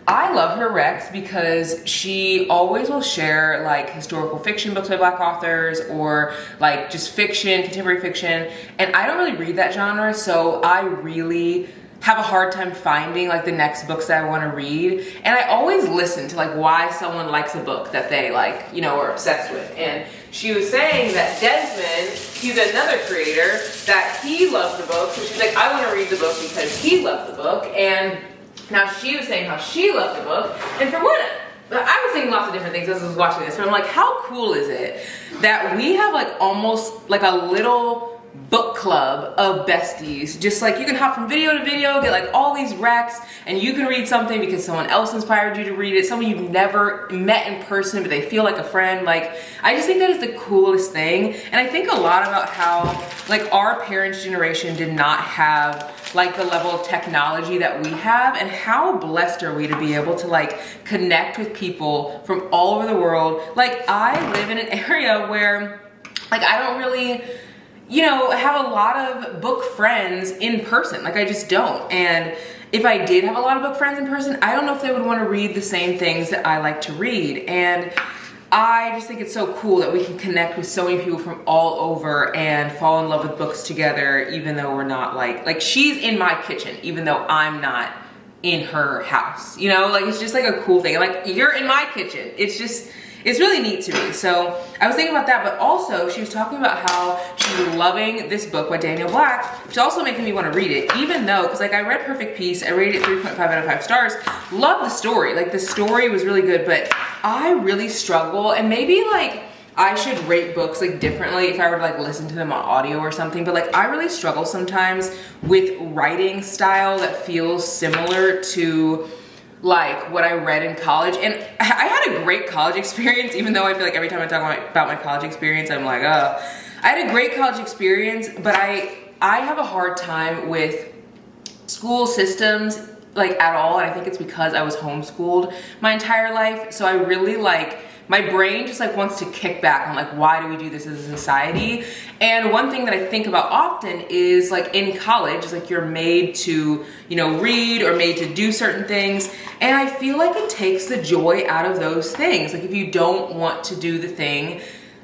I love her recs because she always will share like historical fiction books by Black authors or like just fiction, contemporary fiction, and I don't really read that genre, so I really have a hard time finding like the next books that I want to read. And I always listen to like why someone likes a book that they like, you know, are obsessed with. And she was saying that Desmond, he's another creator, that he loves the book. So she's like, I want to read the book because he loves the book. And now she was saying how she loved the book. And for what, I was thinking lots of different things as I was watching this, but I'm like, how cool is it that we have like almost like a little book club of besties? Just like you can hop from video to video, get like all these recs, and you can read something because someone else inspired you to read it, someone you've never met in person but they feel like a friend. Like, I just think that is the coolest thing. And I think a lot about how like our parents' generation did not have like the level of technology that we have, and how blessed are we to be able to like connect with people from all over the world. Like, I live in an area where like I don't really, you know, have a lot of book friends in person. Like, I just don't. And if I did have a lot of book friends in person, I don't know if they would want to read the same things that I like to read. And I just think it's so cool that we can connect with so many people from all over and fall in love with books together, even though we're not like she's in my kitchen, even though I'm not in her house, you know? Like, it's just like a cool thing. Like, you're in my kitchen. It's really neat to me. So I was thinking about that, but also she was talking about how she's loving this book by Daniel Black, which is also making me want to read it, even though, because like I read Perfect Peace, I rated it 3.5 out of 5 stars, love the story. Like, the story was really good, but I really struggle, and maybe like I should rate books like differently if I were to like listen to them on audio or something, but like I really struggle sometimes with writing style that feels similar to like what I read in college. And I had a great college experience, even though I feel like every time I talk about my college experience, I'm like, oh. I had a great college experience, but I have a hard time with school systems like at all, and I think it's because I was homeschooled my entire life. So I really like, my brain just like wants to kick back on like, why do we do this as a society? And one thing that I think about often is like in college, like you're made to, you know, read or made to do certain things. And I feel like it takes the joy out of those things. Like if you don't want to do the thing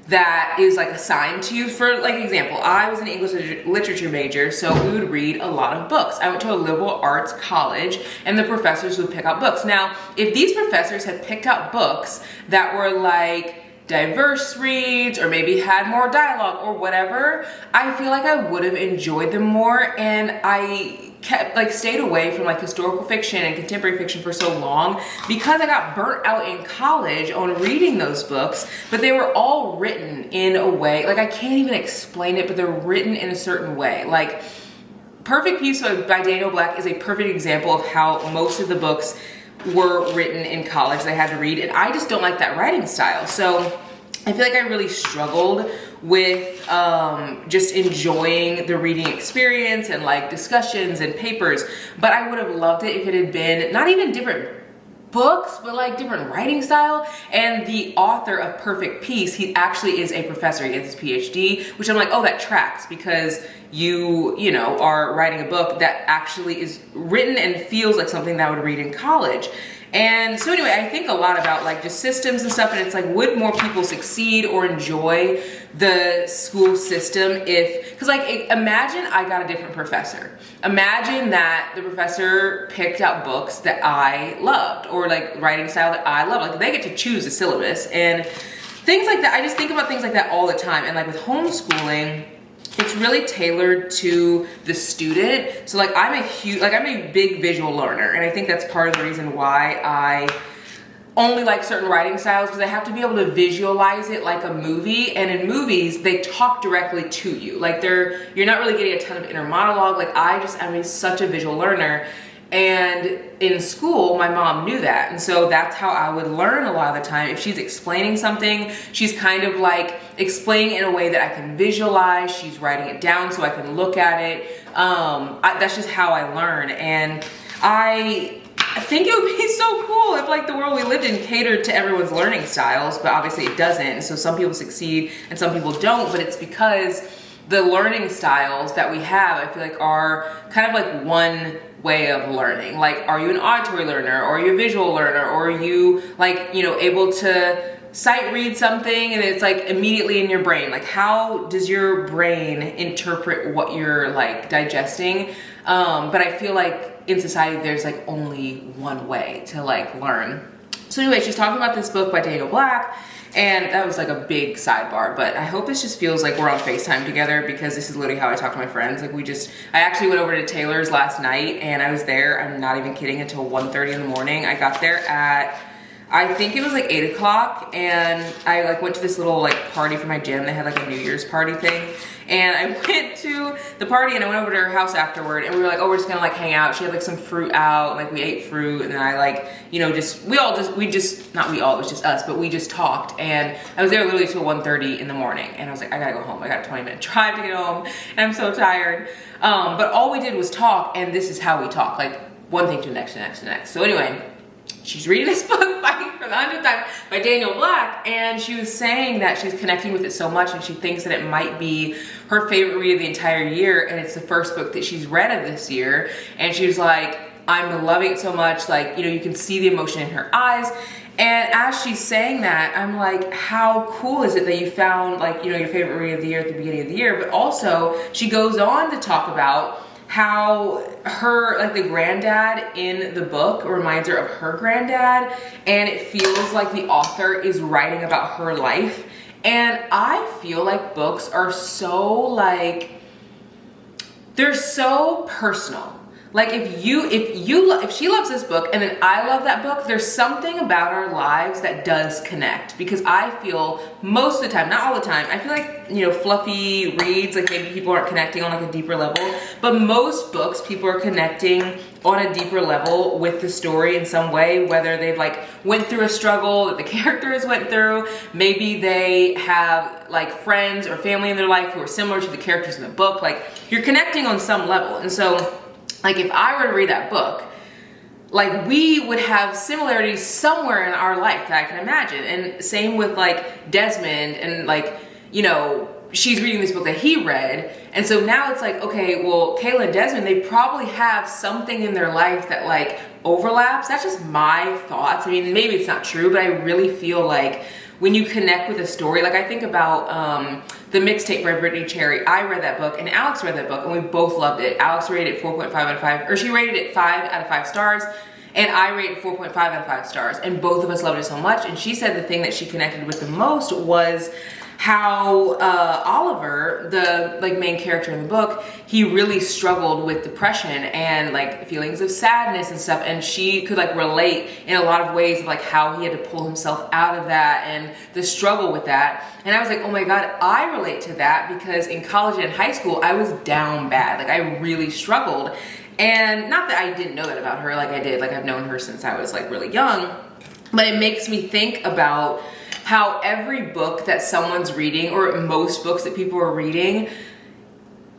that is like assigned to you. For like example, I was an English literature major, so we would read a lot of books. I went to a liberal arts college and the professors would pick out books. Now, if these professors had picked out books that were like diverse reads or maybe had more dialogue or whatever, I feel like I would have enjoyed them more. And I kept like stayed away from like historical fiction and contemporary fiction for so long because I got burnt out in college on reading those books, but they were all written in a way, like I can't even explain it, but they're written in a certain way. Like Perfect Peace by Daniel Black is a perfect example of how most of the books were written in college that I had to read, and I just don't like that writing style. So I feel like I really struggled with just enjoying the reading experience and like discussions and papers, but I would have loved it if it had been not even different books, but like different writing style. And the author of Perfect Peace, he actually is a professor, he has his PhD, which I'm like, oh, that tracks, because you know, are writing a book that actually is written and feels like something that I would read in college. And so anyway, I think a lot about like just systems and stuff, and it's like, would more people succeed or enjoy the school system if, because like imagine I got a different professor. Imagine that the professor picked out books that I loved or like writing style that I love. Like they get to choose the syllabus and things like that. I just think about things like that all the time. And like with homeschooling, it's really tailored to the student. So like I'm a big visual learner, and I think that's part of the reason why I only like certain writing styles, because I have to be able to visualize it like a movie. And in movies, they talk directly to you. Like you're not really getting a ton of inner monologue. Like I'm such a visual learner. And in school, my mom knew that. And so that's how I would learn a lot of the time. If she's explaining something, she's kind of like explaining in a way that I can visualize. She's writing it down so I can look at it. That's just how I learn. And I think it would be so cool if like the world we lived in catered to everyone's learning styles, but obviously it doesn't. So some people succeed and some people don't, but it's because the learning styles that we have, I feel like, are kind of like one way of learning. Like, are you an auditory learner, or are you a visual learner, or are you like, you know, able to sight read something and it's like immediately in your brain? Like, how does your brain interpret what you're like digesting? But I feel like in society there's like only one way to like learn. So anyway, she's talking about this book by Daniel Black, and that was like a big sidebar, but I hope this just feels like we're on FaceTime together, because this is literally how I talk to my friends. Like I actually went over to Taylor's last night, and I was there, I'm not even kidding, until 1:30 in the morning. I got there at, I think it was like 8 o'clock, and I like went to this little like party for my gym. They had like a New Year's party thing. And I went to the party and I went over to her house afterward, and we were like, oh, we're just gonna like hang out. She had like some fruit out, like we ate fruit, and then I like, you know, not we all, it was just us, but we just talked. And I was there literally till 1:30 in the morning, and I was like, I gotta go home. I got a 20-minute drive to get home, and I'm so tired. But all we did was talk, and this is how we talk, like one thing to the next, to the next, to the next. So anyway, she's reading this book for the 100th time by Daniel Black, and she was saying that she's connecting with it so much, and she thinks that it might be her favorite read of the entire year, and it's the first book that she's read of this year. And she was like, I'm loving it so much. Like, you know, you can see the emotion in her eyes. And as she's saying that, I'm like, how cool is it that you found, like, you know, your favorite read of the year at the beginning of the year? But also, she goes on to talk about how her, like, the granddad in the book reminds her of her granddad, and it feels like the author is writing about her life. And I feel like books are so, like, they're so personal. Like, if she loves this book and then I love that book, there's something about our lives that does connect. Because I feel most of the time, not all the time, I feel like, you know, fluffy reads, like maybe people aren't connecting on like a deeper level, but most books people are connecting on a deeper level with the story in some way, whether they've like went through a struggle that the characters went through, maybe they have like friends or family in their life who are similar to the characters in the book. Like, you're connecting on some level. And so, like, if I were to read that book, like, we would have similarities somewhere in our life that I can imagine. And same with like Desmond, and like, you know, she's reading this book that he read. And so now it's like, okay, well, Kayla and Desmond, they probably have something in their life that like overlaps. That's just my thoughts. I mean, maybe it's not true, but I really feel like when you connect with a story, like I think about The Mixtape by Brittany Cherry. I read that book and Alex read that book and we both loved it. Alex rated it 4.5 out of 5, or she rated it 5 out of 5 stars. And I rated 4.5 out of 5 stars. And both of us loved it so much. And she said the thing that she connected with the most was how Oliver, the like main character in the book, he really struggled with depression and like feelings of sadness and stuff, and she could like relate in a lot of ways of like how he had to pull himself out of that and the struggle with that. And I was like, oh my god, I relate to that, because in college and high school I was down bad. Like, I really struggled. And not that I didn't know that about her, like I did, like I've known her since I was like really young, but it makes me think about how every book that someone's reading, or most books that people are reading,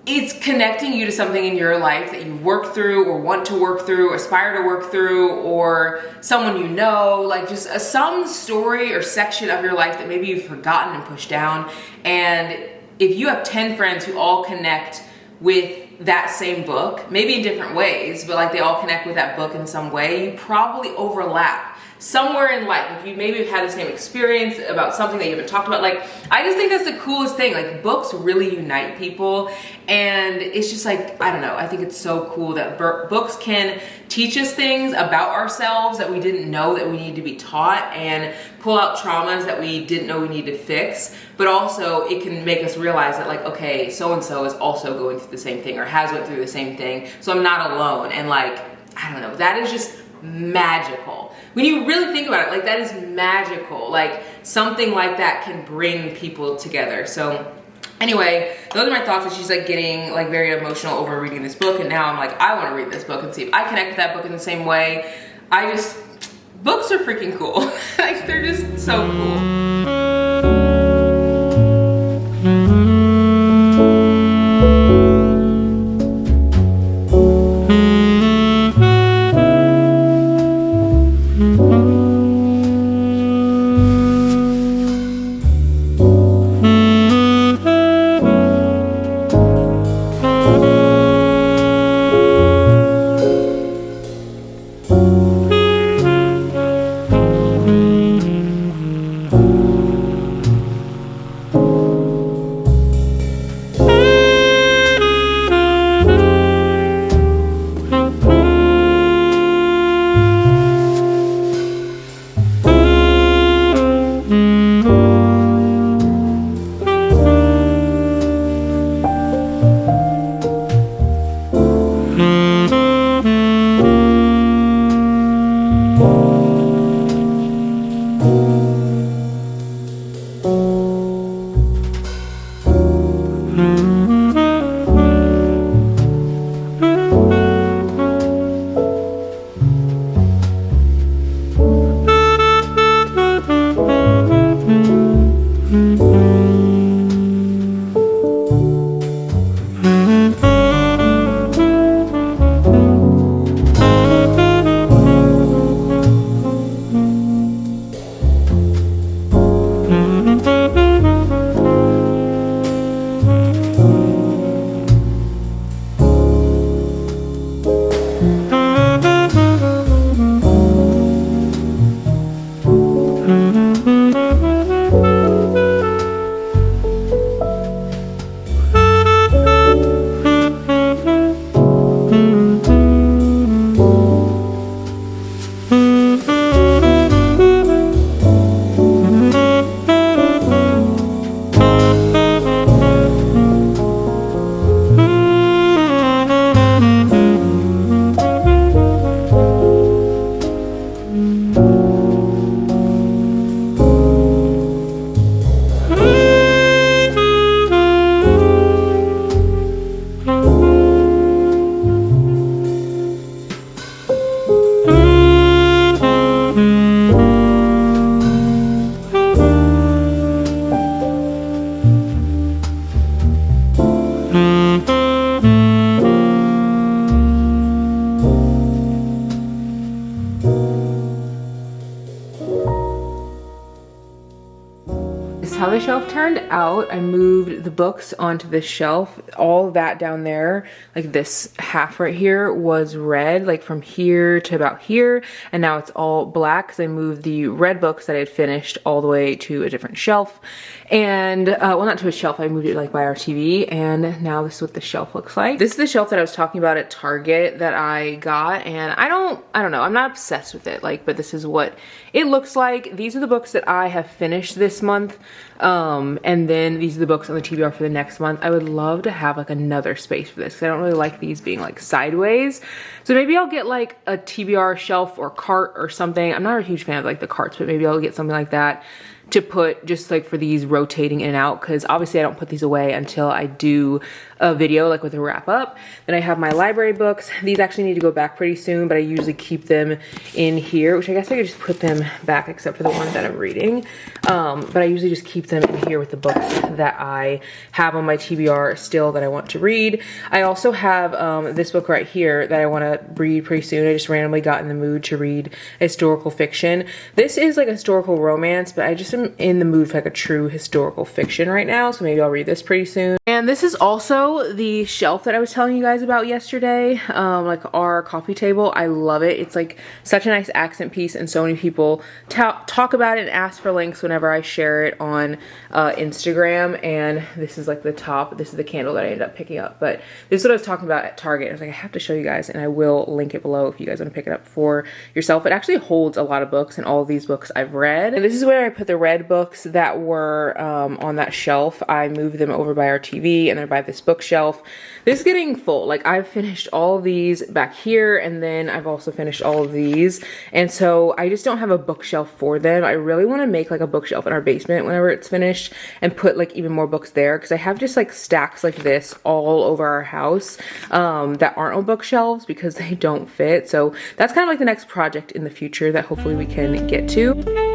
it's connecting you to something in your life that you've worked through or want to work through, aspire to work through, or someone you know, like just some story or section of your life that maybe you've forgotten and pushed down. And if you have 10 friends who all connect with that same book, maybe in different ways, but like they all connect with that book in some way, you probably overlap somewhere in life. Like, you maybe have had the same experience about something that you haven't talked about. Like, I just think that's the coolest thing. Like, books really unite people, and it's just like, I don't know, I think it's so cool that books can teach us things about ourselves that we didn't know that we need to be taught, and pull out traumas that we didn't know we need to fix. But also it can make us realize that like, okay, so-and-so is also going through the same thing, or has went through the same thing, so I'm not alone. And like, I don't know, that is just magical. When you really think about it, like, that is magical. Like, something like that can bring people together. So anyway, those are my thoughts. And she's like getting like very emotional over reading this book, and now I'm like, I want to read this book and see if I connect with that book in the same way. Books are freaking cool. Like, they're just so cool. how the shelf turned out. I moved the books onto this shelf. All of that down there, like this half right here, was red, like from here to about here, and now it's all black because I moved the red books that I had finished all the way to a different shelf. And well, not to a shelf, I moved it like by our TV, and now this is what the shelf looks like. This is the shelf that I was talking about at Target that I got, and I don't know, I'm not obsessed with it, like, but this is what it looks like. These are the books that I have finished this month, and then these are the books on the TBR for the next month. I would love to have like another space for this because I don't really like these being like sideways. So maybe I'll get like a TBR shelf or cart or something. I'm not a huge fan of like the carts, but maybe I'll get something like that to put just like for these rotating in and out, because obviously I don't put these away until I do a video like with a wrap up. Then I have my library books. These actually need to go back pretty soon, but I usually keep them in here, which I guess I could just put them back except for the ones that I'm reading. But I usually just keep them in here with the books that I have on my TBR still that I want to read. I also have this book right here that I want to read pretty soon. I just randomly got in the mood to read historical fiction. This is like a historical romance, but I just am in the mood for like a true historical fiction right now, so maybe I'll read this pretty soon. And this is also the shelf that I was telling you guys about yesterday, like our coffee table. I love it. It's like such a nice accent piece, and so many people talk about it and ask for links whenever I share it on Instagram. And this is like the top. This is the candle that I ended up picking up, but this is what I was talking about at Target. I was like, I have to show you guys, and I will link it below if you guys want to pick it up for yourself. It actually holds a lot of books, and all of these books I've read. And this is where I put the red books that were on that shelf. I moved them over by our TV, and they're by this bookshelf. This is getting full. Like, I've finished all of these back here, and then I've also finished all of these, and so I just don't have a bookshelf for them. I really want to make like a bookshelf in our basement whenever it's finished and put like even more books there, because I have just like stacks like this all over our house that aren't on bookshelves because they don't fit. So that's kind of like the next project in the future that hopefully we can get to.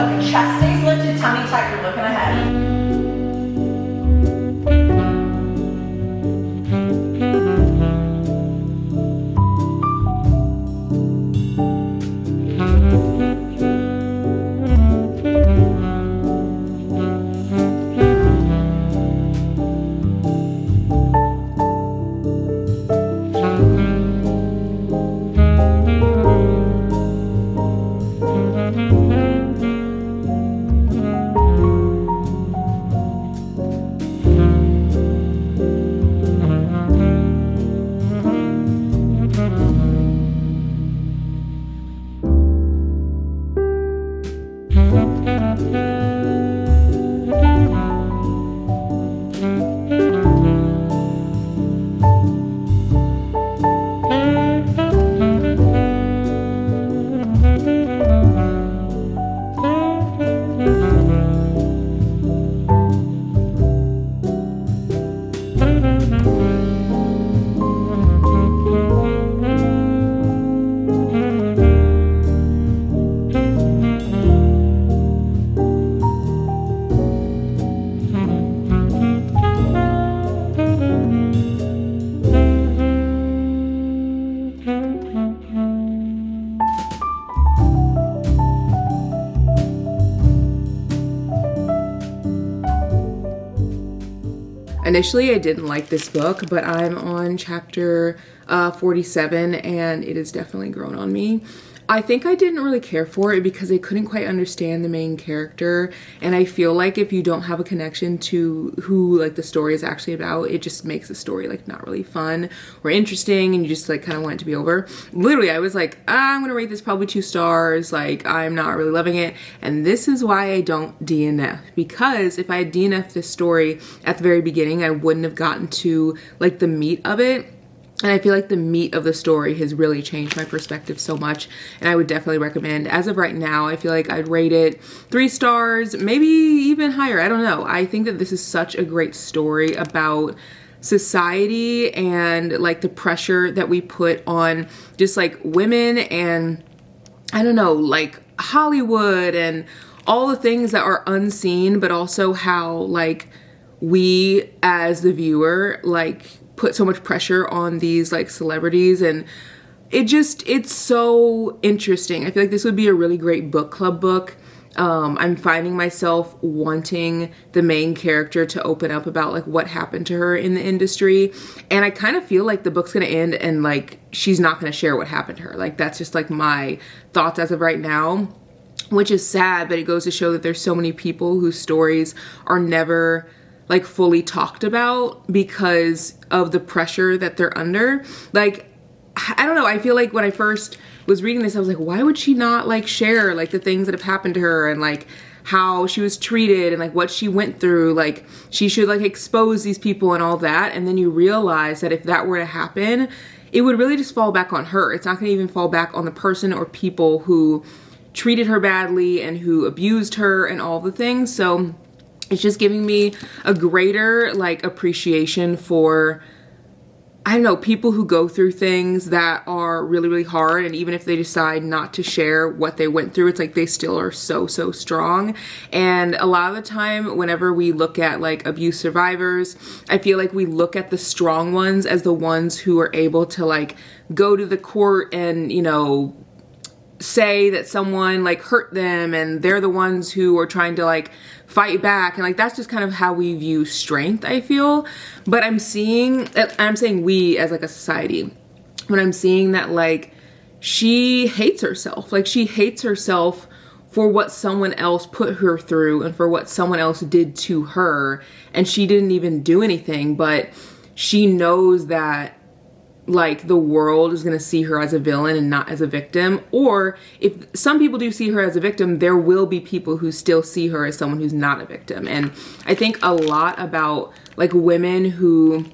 if the chest stays lifted, tummy tuck, you're looking ahead.
Initially, I didn't like this book, but I'm on chapter 47 and it has definitely grown on me. I think I didn't really care for it because I couldn't quite understand the main character, and I feel like if you don't have a connection to who like the story is actually about, it just makes the story like not really fun or interesting, and you just like kind of want it to be over. Literally, I was like, I'm gonna rate this probably 2 stars, like I'm not really loving it, and this is why I don't DNF, because if I had DNF'd this story at the very beginning, I wouldn't have gotten to like the meat of it. And I feel like the meat of the story has really changed my perspective so much, and I would definitely recommend. As of right now, I feel like I'd rate it 3 stars, maybe even higher. I don't know. I think that this is such a great story about society and like the pressure that we put on just like women and I don't know, like Hollywood and all the things that are unseen, but also how like we as the viewer like put so much pressure on these like celebrities, and it's so interesting. I feel like this would be a really great book club book. I'm finding myself wanting the main character to open up about like what happened to her in the industry, and I kind of feel like the book's gonna end and like she's not gonna share what happened to her. Like that's just like my thoughts as of right now, which is sad, but it goes to show that there's so many people whose stories are never like fully talked about because of the pressure that they're under. Like, I don't know, I feel like when I first was reading this, I was like, why would she not like share like the things that have happened to her and like how she was treated and like what she went through? Like she should like expose these people and all that. And then you realize that if that were to happen, it would really just fall back on her. It's not gonna even fall back on the person or people who treated her badly and who abused her and all the things. So it's just giving me a greater like appreciation for, I don't know, people who go through things that are really, really hard, and even if they decide not to share what they went through, it's like they still are so, so strong. And a lot of the time, whenever we look at like abuse survivors, I feel like we look at the strong ones as the ones who are able to like go to the court and, you know, say that someone like hurt them and they're the ones who are trying to like fight back, and like that's just kind of how we view strength, I feel. But I'm saying we as like a society, when I'm seeing that like she hates herself, like she hates herself for what someone else put her through and for what someone else did to her, and she didn't even do anything, but she knows that like the world is going to see her as a villain and not as a victim. Or if some people do see her as a victim, there will be people who still see her as someone who's not a victim. And I think a lot about like women who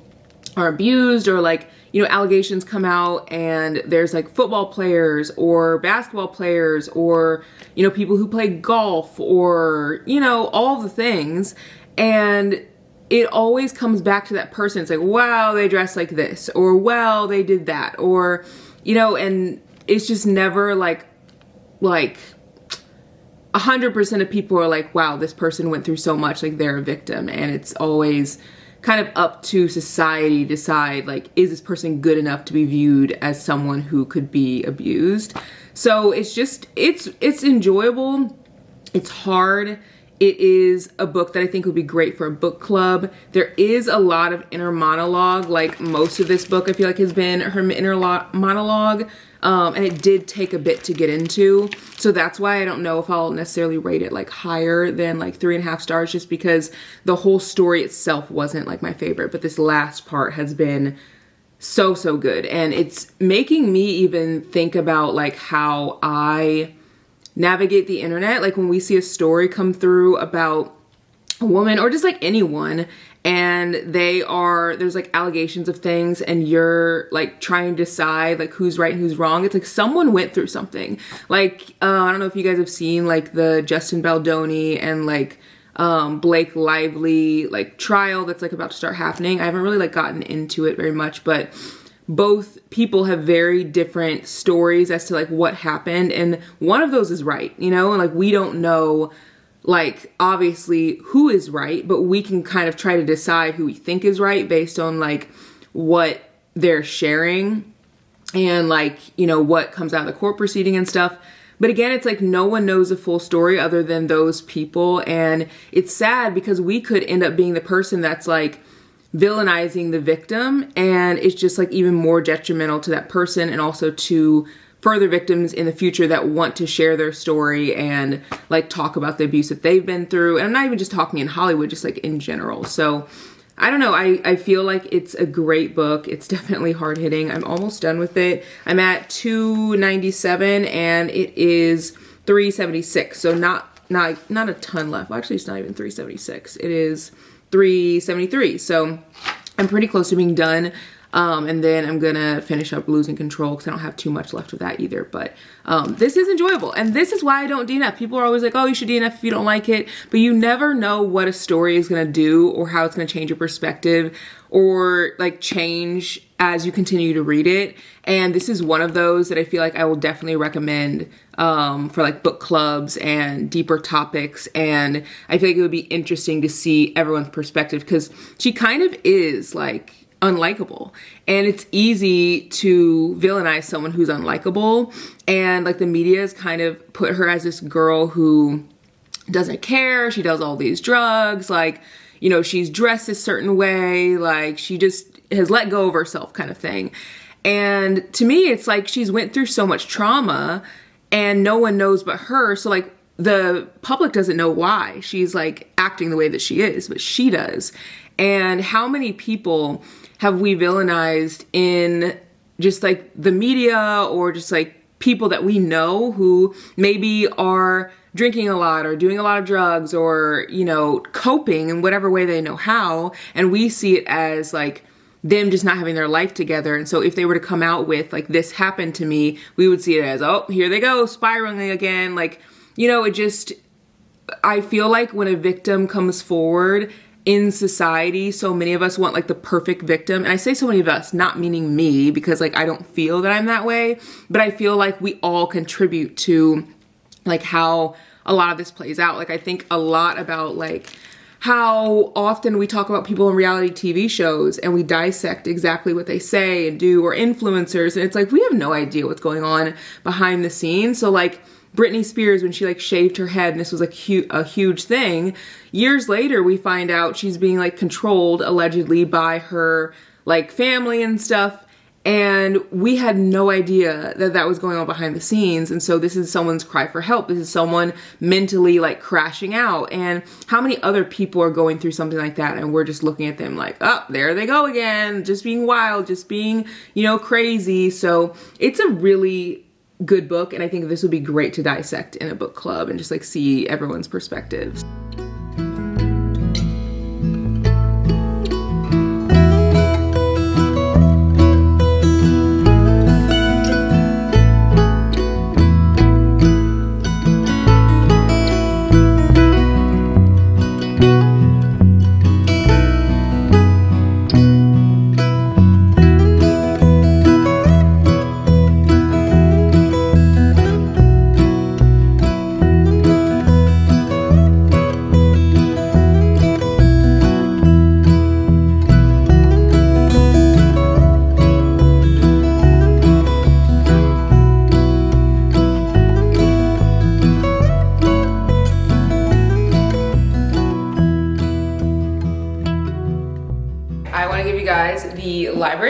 are abused, or like, you know, allegations come out and there's like football players or basketball players or, you know, people who play golf or, you know, all the things. And it always comes back to that person. It's like, wow, they dress like this, or wow, they did that, or, you know, and it's just never like 100% of people are like, wow, this person went through so much, like they're a victim. And it's always kind of up to society to decide, like, is this person good enough to be viewed as someone who could be abused? So it's just, it's enjoyable. It's hard. It is a book that I think would be great for a book club. There is a lot of inner monologue. Like most of this book, I feel like has been her inner monologue. And it did take a bit to get into. So that's why I don't know if I'll necessarily rate it like higher than like 3.5 stars, just because the whole story itself wasn't like my favorite. But this last part has been so, so good. And it's making me even think about like how I navigate the internet. Like when we see a story come through about a woman or just like anyone, and there's like allegations of things, and you're like trying to decide like who's right and who's wrong. It's like someone went through something. Like, I don't know if you guys have seen like the Justin Baldoni and like Blake Lively like trial that's like about to start happening. I haven't really like gotten into it very much, but both people have very different stories as to like what happened, and one of those is right, you know, and like we don't know like obviously who is right, but we can kind of try to decide who we think is right based on like what they're sharing and like, you know, what comes out of the court proceeding and stuff. But again, it's like no one knows the full story other than those people, and it's sad because we could end up being the person that's like villainizing the victim, and it's just like even more detrimental to that person and also to further victims in the future that want to share their story and like talk about the abuse that they've been through. And I'm not even just talking in Hollywood, just like in general. So I don't know. I feel like it's a great book. It's definitely hard hitting. I'm almost done with it. I'm at 297 and it is 376. So not a ton left. Well, actually, it's not even 376. It is 373. So I'm pretty close to being done. And then I'm gonna finish up Losing Control because I don't have too much left of that either. But this is enjoyable, and this is why I don't DNF. People are always like, oh, you should DNF if you don't like it, but you never know what a story is gonna do or how it's gonna change your perspective or like change as you continue to read it. And this is one of those that I feel like I will definitely recommend for like book clubs and deeper topics. And I feel like it would be interesting to see everyone's perspective because she kind of is like unlikable, and it's easy to villainize someone who's unlikable, and like the media has kind of put her as this girl who doesn't care. She does all these drugs, like, you know, she's dressed a certain way, like she just has let go of herself kind of thing. And to me, it's like she's went through so much trauma and no one knows but her. So like the public doesn't know why she's like acting the way that she is, but she does. And how many people have we villainized in just like the media or just like people that we know who maybe are drinking a lot or doing a lot of drugs or, you know, coping in whatever way they know how. And we see it as like them just not having their life together. And so if they were to come out with like, this happened to me, we would see it as, oh, here they go, spiraling again. Like, you know, it just, I feel like when a victim comes forward in society, so many of us want like the perfect victim. And I say so many of us, not meaning me, because like I don't feel that I'm that way, but I feel like we all contribute to like how a lot of this plays out. Like I think a lot about like how often we talk about people in reality TV shows and we dissect exactly what they say and do, or influencers, and it's like we have no idea what's going on behind the scenes. So like Britney Spears, when she like shaved her head and this was like a huge thing, years later we find out she's being like controlled allegedly by her like family and stuff, and we had no idea that that was going on behind the scenes. And so this is someone's cry for help. This is someone mentally like crashing out, and how many other people are going through something like that and we're just looking at them like, oh, there they go again, just being wild, just being, you know, crazy. So it's a really good book, and I think this would be great to dissect in a book club and just like see everyone's perspectives.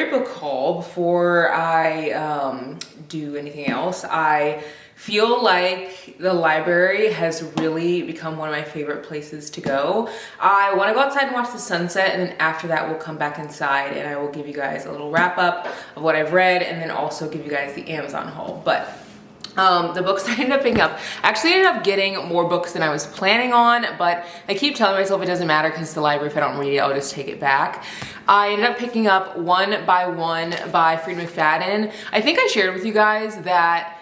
quick book haul before I do anything else. I feel like the library has really become one of my favorite places to go. I want to go outside and watch the sunset, and then after that we'll come back inside and I will give you guys a little wrap up of what I've read and then also give you guys the Amazon haul. But the books I ended up picking up, I actually ended up getting more books than I was planning on, but I keep telling myself it doesn't matter because the library, if I don't read it, I'll just take it back. I ended up picking up One by One by Freida McFadden. I think I shared with you guys that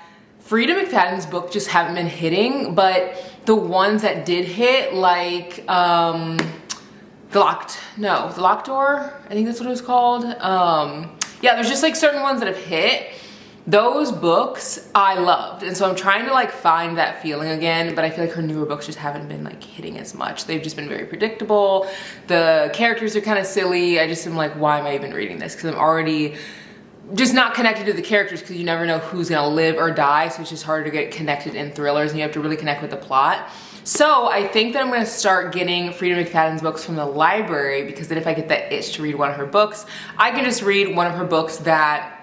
Freida McFadden's book just haven't been hitting, but the ones that did hit, like The Locked Door, I think that's what it was called. Yeah, there's just like certain ones that have hit. Those books I loved, and so I'm trying to like find that feeling again, but I feel like her newer books just haven't been like hitting as much. They've just been very predictable. The characters are kind of silly. I just am like, why am I even reading this? Because I'm already just not connected to the characters, because you never know who's gonna live or die, so it's just harder to get connected in thrillers and you have to really connect with the plot. So I think that I'm gonna start getting Freida McFadden's books from the library, because then if I get that itch to read one of her books, I can just read one of her books that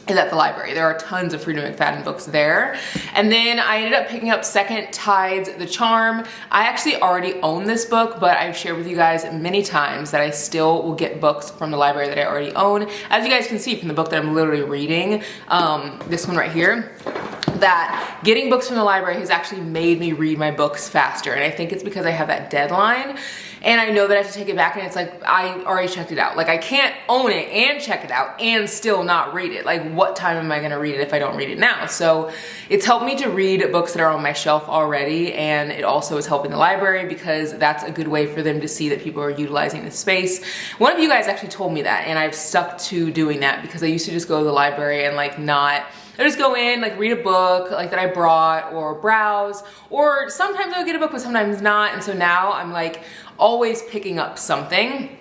is at the library. There are tons of Freida McFadden books there. And then I ended up picking up Second Tides The Charm. I actually already own this book, but I've shared with you guys many times that I still will get books from the library that I already own. As you guys can see from the book that I'm literally reading, this one right here, that getting books from the library has actually made me read my books faster. And I think it's because I have that deadline and I know that I have to take it back, and it's like, I already checked it out. Like, I can't own it and check it out and still not read it. Like, what time am I gonna read it if I don't read it now? So it's helped me to read books that are on my shelf already, and it also is helping the library because that's a good way for them to see that people are utilizing the space. One of you guys actually told me that, and I've stuck to doing that because I used to just go to the library and like I just go in, like read a book like that I brought or browse, or sometimes I'll get a book but sometimes not. And so now I'm like always picking up something.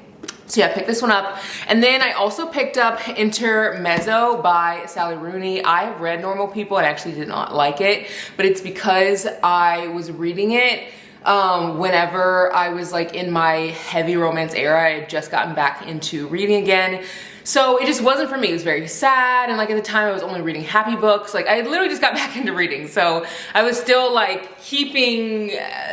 So yeah, I picked this one up. And then I also picked up Intermezzo by Sally Rooney. I have read Normal People and actually did not like it, but it's because I was reading it whenever I was like in my heavy romance era. I had just gotten back into reading again. So it just wasn't for me. It was very sad, and like at the time I was only reading happy books. Like I literally just got back into reading, so I was still like keeping,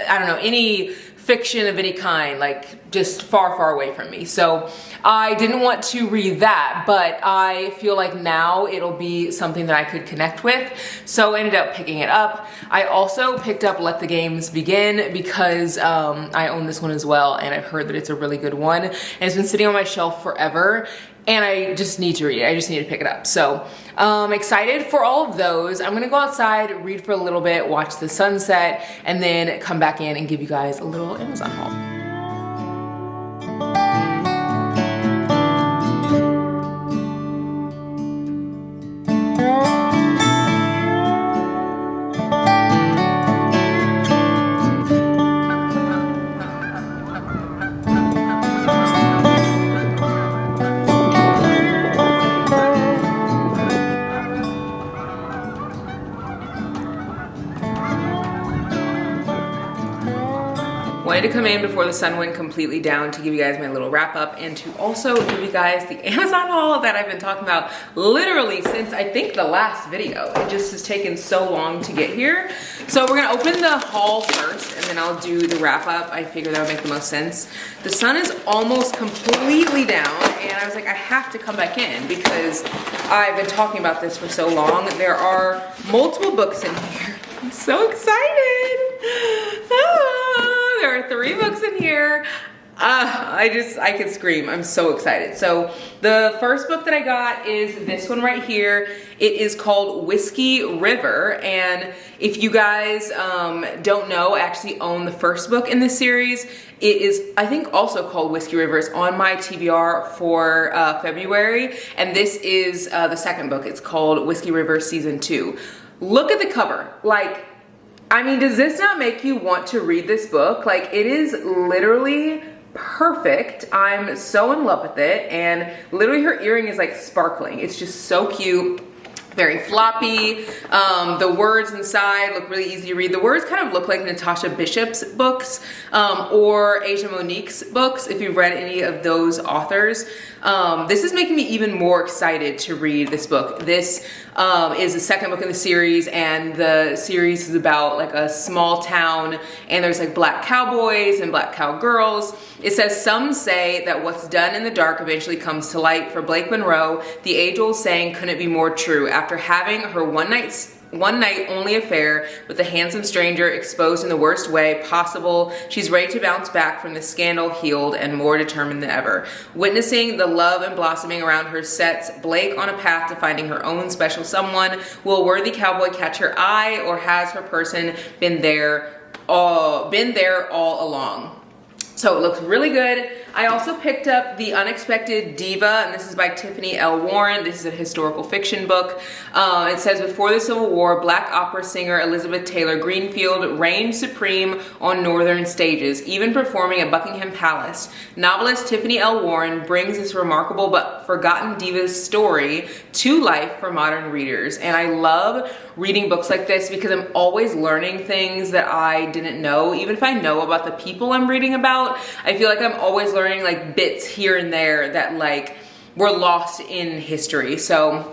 I don't know, any fiction of any kind, like just far, far away from me. So I didn't want to read that, but I feel like now it'll be something that I could connect with. So I ended up picking it up. I also picked up Let the Games Begin because I own this one as well, and I've heard that it's a really good one. And it's been sitting on my shelf forever, and I just need to read it. I just need to pick it up. So I'm excited for all of those. I'm gonna go outside, read for a little bit, watch the sunset, and then come back in and give you guys a little Amazon haul. Wanted to come in before the sun went completely down to give you guys my little wrap up and to also give you guys the Amazon haul that I've been talking about literally since I think the last video. It just has taken so long to get here. So we're gonna open the haul first and then I'll do the wrap up. I figure that would make the most sense. The sun is almost completely down and I was like, I have to come back in because I've been talking about this for so long. There are multiple books in here. I'm so excited. There are 3 books in here. I could scream. I'm so excited. So the first book that I got is this one right here. It is called Whiskey River. And if you guys don't know, I actually own the first book in this series. It is, I think, also called Whiskey River. It's on my TBR for February. And this is the second book. It's called Whiskey River Season 2. Look at the cover. Like, I mean, does this not make you want to read this book? Like, it is literally perfect. I'm so in love with it. And literally her earring is like sparkling. It's just so cute. very floppy. The words inside look really easy to read. The words kind of look like Natasha Bishop's books or Asia Monique's books, if you've read any of those authors. This is making me even more excited to read this book. This is the second book in the series, and the series is about like a small town, and there's like black cowboys and black cowgirls. It says, some say that what's done in the dark eventually comes to light. For Blake Monroe, the age-old saying couldn't be more true. After having her one night only affair with a handsome stranger exposed in the worst way possible, she's ready to bounce back from the scandal, healed and more determined than ever. Witnessing the love and blossoming around her sets Blake on a path to finding her own special someone. Will a worthy cowboy catch her eye, or has her person been there all along? So it looks really good. I also picked up The Unexpected Diva, and this is by Tiffany L. Warren. This is a historical fiction book. It says, before the Civil War, black opera singer Elizabeth Taylor Greenfield reigned supreme on northern stages, even performing at Buckingham Palace. Novelist Tiffany L. Warren brings this remarkable but forgotten diva's story to life for modern readers. And I love reading books like this because I'm always learning things that I didn't know. Even if I know about the people I'm reading about, I feel like I'm always learning like bits here and there that like were lost in history. So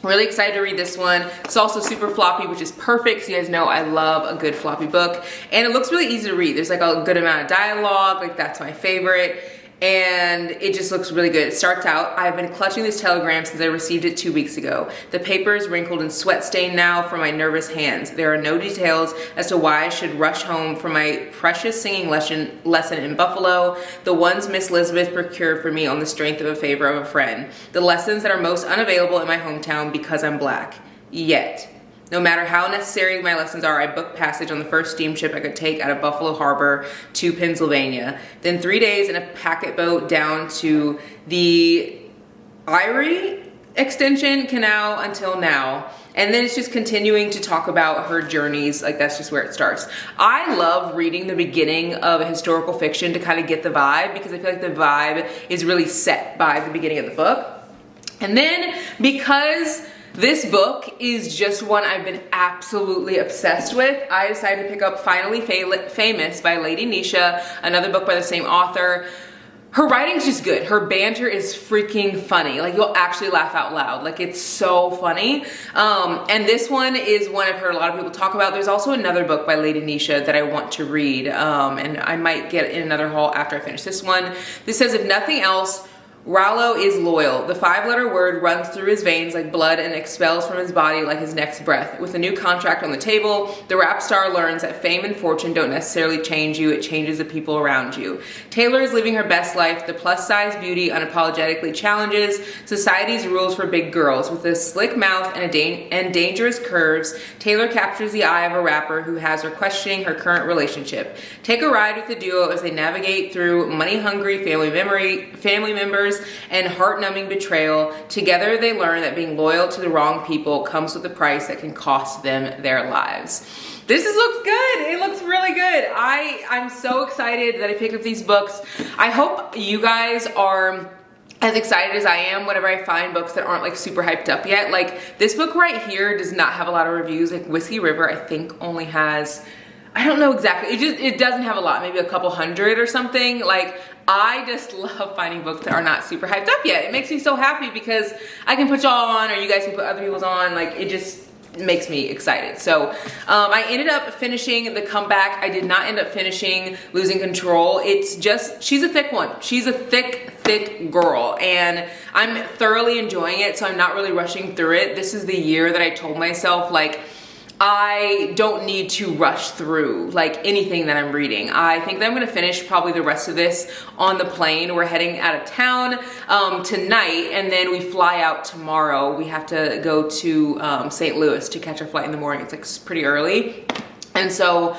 really excited to read this one. It's also super floppy, which is perfect, because you guys know I love a good floppy book. And it looks really easy to read. There's like a good amount of dialogue, like that's my favorite. And it just looks really good. It starts out, I've been clutching this telegram since I received it 2 weeks ago. The paper is wrinkled and sweat stained now from my nervous hands. There are no details as to why I should rush home from my precious singing lesson in Buffalo, the ones Miss Elizabeth procured for me on the strength of a favor of a friend. The lessons that are most unavailable in my hometown because I'm black. Yet, no matter how necessary my lessons are, I booked passage on the first steamship I could take out of Buffalo Harbor to Pennsylvania. Then 3 days in a packet boat down to the Erie Extension Canal until now. And then it's just continuing to talk about her journeys. Like that's just where it starts. I love reading the beginning of a historical fiction to kind of get the vibe, because I feel like the vibe is really set by the beginning of the book. And then because this book is just one I've been absolutely obsessed with, I decided to pick up Finally Famous by Lady Nisha, another book by the same author. Her writing's just good. Her banter is freaking funny. Like you'll actually laugh out loud. Like it's so funny. And this one is one I've heard a lot of people talk about. There's also another book by Lady Nisha that I want to read. And I might get in another haul after I finish this one. This says, if nothing else, Rollo is loyal. The 5-letter word runs through his veins like blood and expels from his body like his next breath. With a new contract on the table, the rap star learns that fame and fortune don't necessarily change you, it changes the people around you. Taylor is living her best life. The plus-size beauty unapologetically challenges society's rules for big girls. With a slick mouth and dangerous curves, Taylor captures the eye of a rapper who has her questioning her current relationship. Take a ride with the duo as they navigate through money-hungry family members and heart-numbing betrayal. Together they learn that being loyal to the wrong people comes with a price that can cost them their lives. This looks good. It looks really good. I'm so excited that I picked up these books. I hope you guys are as excited as I am whenever I find books that aren't like super hyped up yet. Like this book right here does not have a lot of reviews. Like Whiskey River I think only has, I don't know exactly, it doesn't have a lot, maybe a couple hundred or something. Like I just love finding books that are not super hyped up yet. It makes me so happy because I can put y'all on, or you guys can put other people's on. Like it just makes me excited. So I ended up finishing The Comeback. I did not end up finishing Losing Control. It's just, she's a thick one. She's a thick girl, and I'm thoroughly enjoying it, so I'm not really rushing through it. This is the year that I told myself, like, I don't need to rush through like anything that I'm reading. I think that I'm gonna finish probably the rest of this on the plane. We're heading out of town tonight, and then we fly out tomorrow. We have to go to St. Louis to catch our flight in the morning. It's like pretty early. And so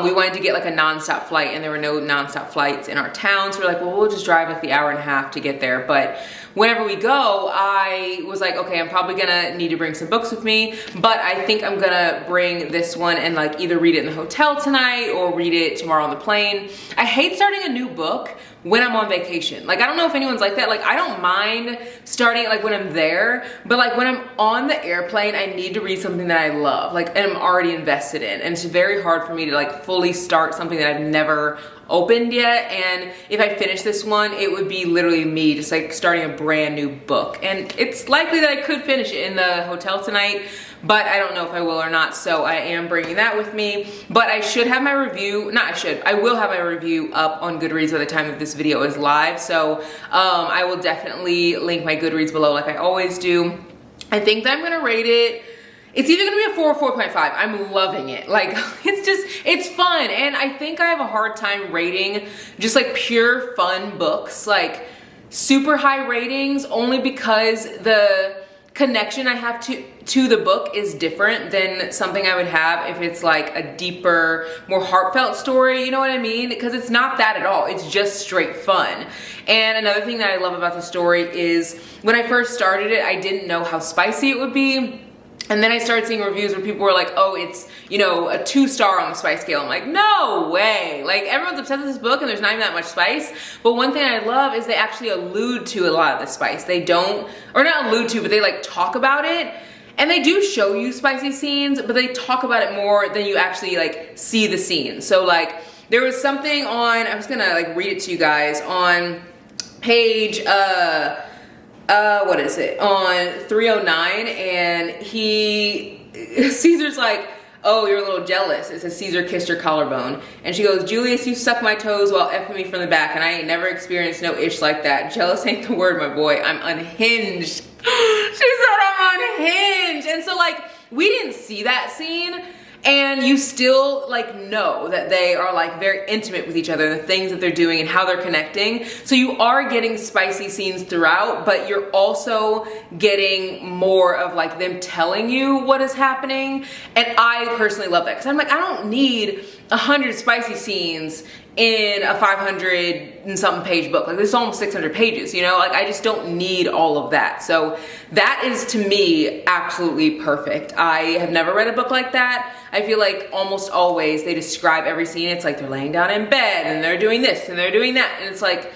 we wanted to get like a nonstop flight, and there were no nonstop flights in our town. So we're like, well, we'll just drive like the hour and a half to get there. But whenever we go, I was like, okay, I'm probably gonna need to bring some books with me, but I think I'm gonna bring this one and like either read it in the hotel tonight or read it tomorrow on the plane. I hate starting a new book when I'm on vacation. Like, I don't know if anyone's like that. Like, I don't mind starting like when I'm there, but like when I'm on the airplane, I need to read something that I love, like, and I'm already invested in. And it's very hard for me to like fully start something that I've never opened yet. And if I finish this one, it would be literally me just like starting a brand new book. And it's likely that I could finish it in the hotel tonight, but I don't know if I will or not, so I am bringing that with me. But I should have my review, I will have my review up on Goodreads by the time that this video is live, so I will definitely link my Goodreads below like I always do. I think that I'm gonna rate it, it's either gonna be a 4 or 4.5. I'm loving it. Like, it's fun, and I think I have a hard time rating just like pure fun books, like super high ratings, only because the connection I have to the book is different than something I would have if it's like a deeper, more heartfelt story, you know what I mean? Because it's not that at all, it's just straight fun. And another thing that I love about the story is when I first started it, I didn't know how spicy it would be. And then I started seeing reviews where people were like, oh, it's, you know, a 2-star on the spice scale. I'm like, no way. Like, everyone's obsessed with this book and there's not even that much spice. But one thing I love is they actually allude to a lot of the spice. They don't, or not allude to, but they like talk about it. And they do show you spicy scenes, but they talk about it more than you actually like see the scene. So like, there was something on, I was gonna like read it to you guys, on page, what is it, on 309, and Caesar's like, oh, you're a little jealous. It says Caesar kissed her collarbone. And she goes, Julius, you suck my toes while effing me from the back, and I ain't never experienced no ish like that. Jealous ain't the word, my boy. I'm unhinged. She said I'm unhinged. And so like, we didn't see that scene, and you still like know that they are like very intimate with each other, the things that they're doing and how they're connecting. So you are getting spicy scenes throughout, but you're also getting more of like them telling you what is happening. And I personally love that, because I'm like, I don't need 100 spicy scenes in a 500 and something page book. Like, this is almost 600 pages, you know? Like, I just don't need all of that. So that is, to me, absolutely perfect. I have never read a book like that. I feel like almost always they describe every scene. It's like they're laying down in bed and they're doing this and they're doing that. And it's like,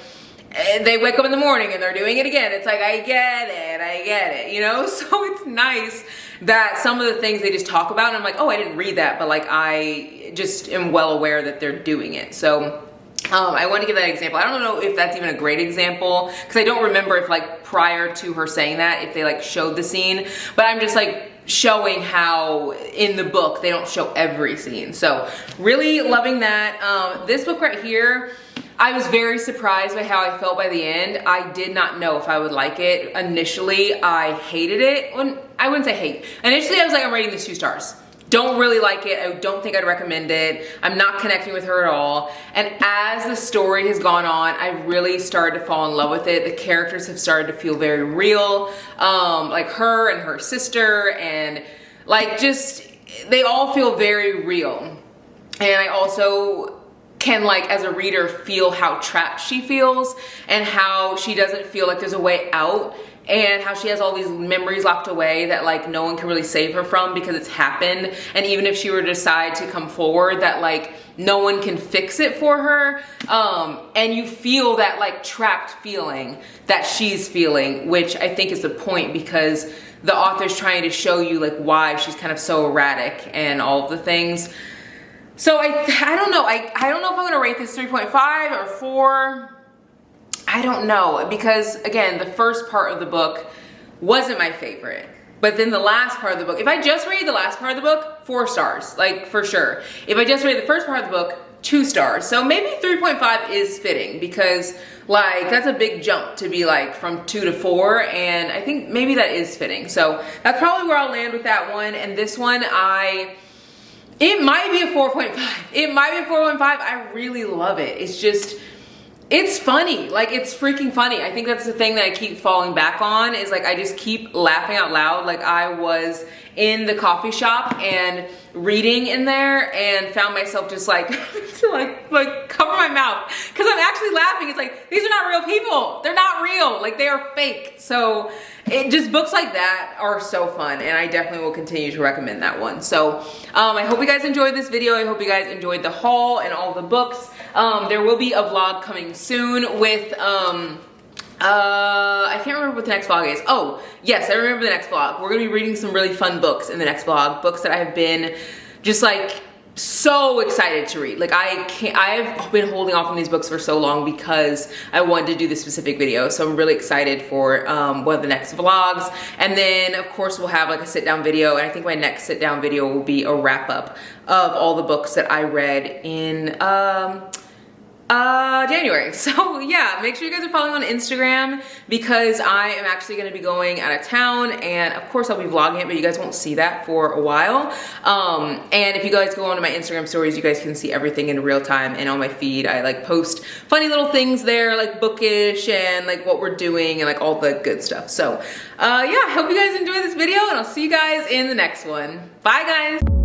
they wake up in the morning and they're doing it again. It's like, I get it, you know? So it's nice that some of the things they just talk about, and I'm like, oh, I didn't read that, but like, I just am well aware that they're doing it. So I want to give that example. I don't know if that's even a great example, because I don't remember if like prior to her saying that, if they like showed the scene, but I'm just like showing how in the book they don't show every scene. So really loving that. This book right here, I was very surprised by how I felt by the end. I did not know if I would like it. Initially, I hated it. I wouldn't say hate. Initially, I was like, I'm rating this 2 stars. Don't really like it. I don't think I'd recommend it. I'm not connecting with her at all. And as the story has gone on, I really started to fall in love with it. The characters have started to feel very real. Like her and her sister, and like just, they all feel very real. And I also can, like, as a reader, feel how trapped she feels and how she doesn't feel like there's a way out, and how she has all these memories locked away that like no one can really save her from because it's happened. And even if she were to decide to come forward, that like no one can fix it for her. And you feel that like trapped feeling that she's feeling, which I think is the point, because the author's trying to show you like why she's kind of so erratic and all of the things. So I don't know. I don't know if I'm gonna rate this 3.5 or 4. I don't know, because again, the first part of the book wasn't my favorite. But then the last part of the book, if I just read the last part of the book, 4 stars, like for sure. If I just read the first part of the book, 2 stars. So maybe 3.5 is fitting, because like that's a big jump to be like from 2 to 4, and I think maybe that is fitting. So that's probably where I'll land with that one. And this one, it might be a 4.5. It might be a 4.5. I really love it. It's just, it's funny. Like, it's freaking funny. I think that's the thing that I keep falling back on, is like I just keep laughing out loud. Like, I was in the coffee shop and reading in there and found myself just like to like cover my mouth, because I'm actually laughing. It's like, these are not real people. They're not real. Like, they are fake. So just books like that are so fun, and I definitely will continue to recommend that one. So I hope you guys enjoyed this video. I hope you guys enjoyed the haul and all the books. There will be a vlog coming soon with I can't remember what the next vlog is. Oh, yes, I remember the next vlog. We're gonna be reading some really fun books in the next vlog. Books that I have been just like so excited to read. Like I've been holding off on these books for so long because I wanted to do this specific video. So I'm really excited for one of the next vlogs. And then of course we'll have like a sit down video. And I think my next sit down video will be a wrap up of all the books that I read in January. So yeah, make sure you guys are following on Instagram because I am actually going to be going out of town, and of course I'll be vlogging it, but you guys won't see that for a while. And if you guys go onto my Instagram stories, you guys can see everything in real time, and on my feed I like post funny little things there like Bookish and like what we're doing and like all the good stuff. So yeah, I hope you guys enjoyed this video, and I'll see you guys in the next one. Bye guys.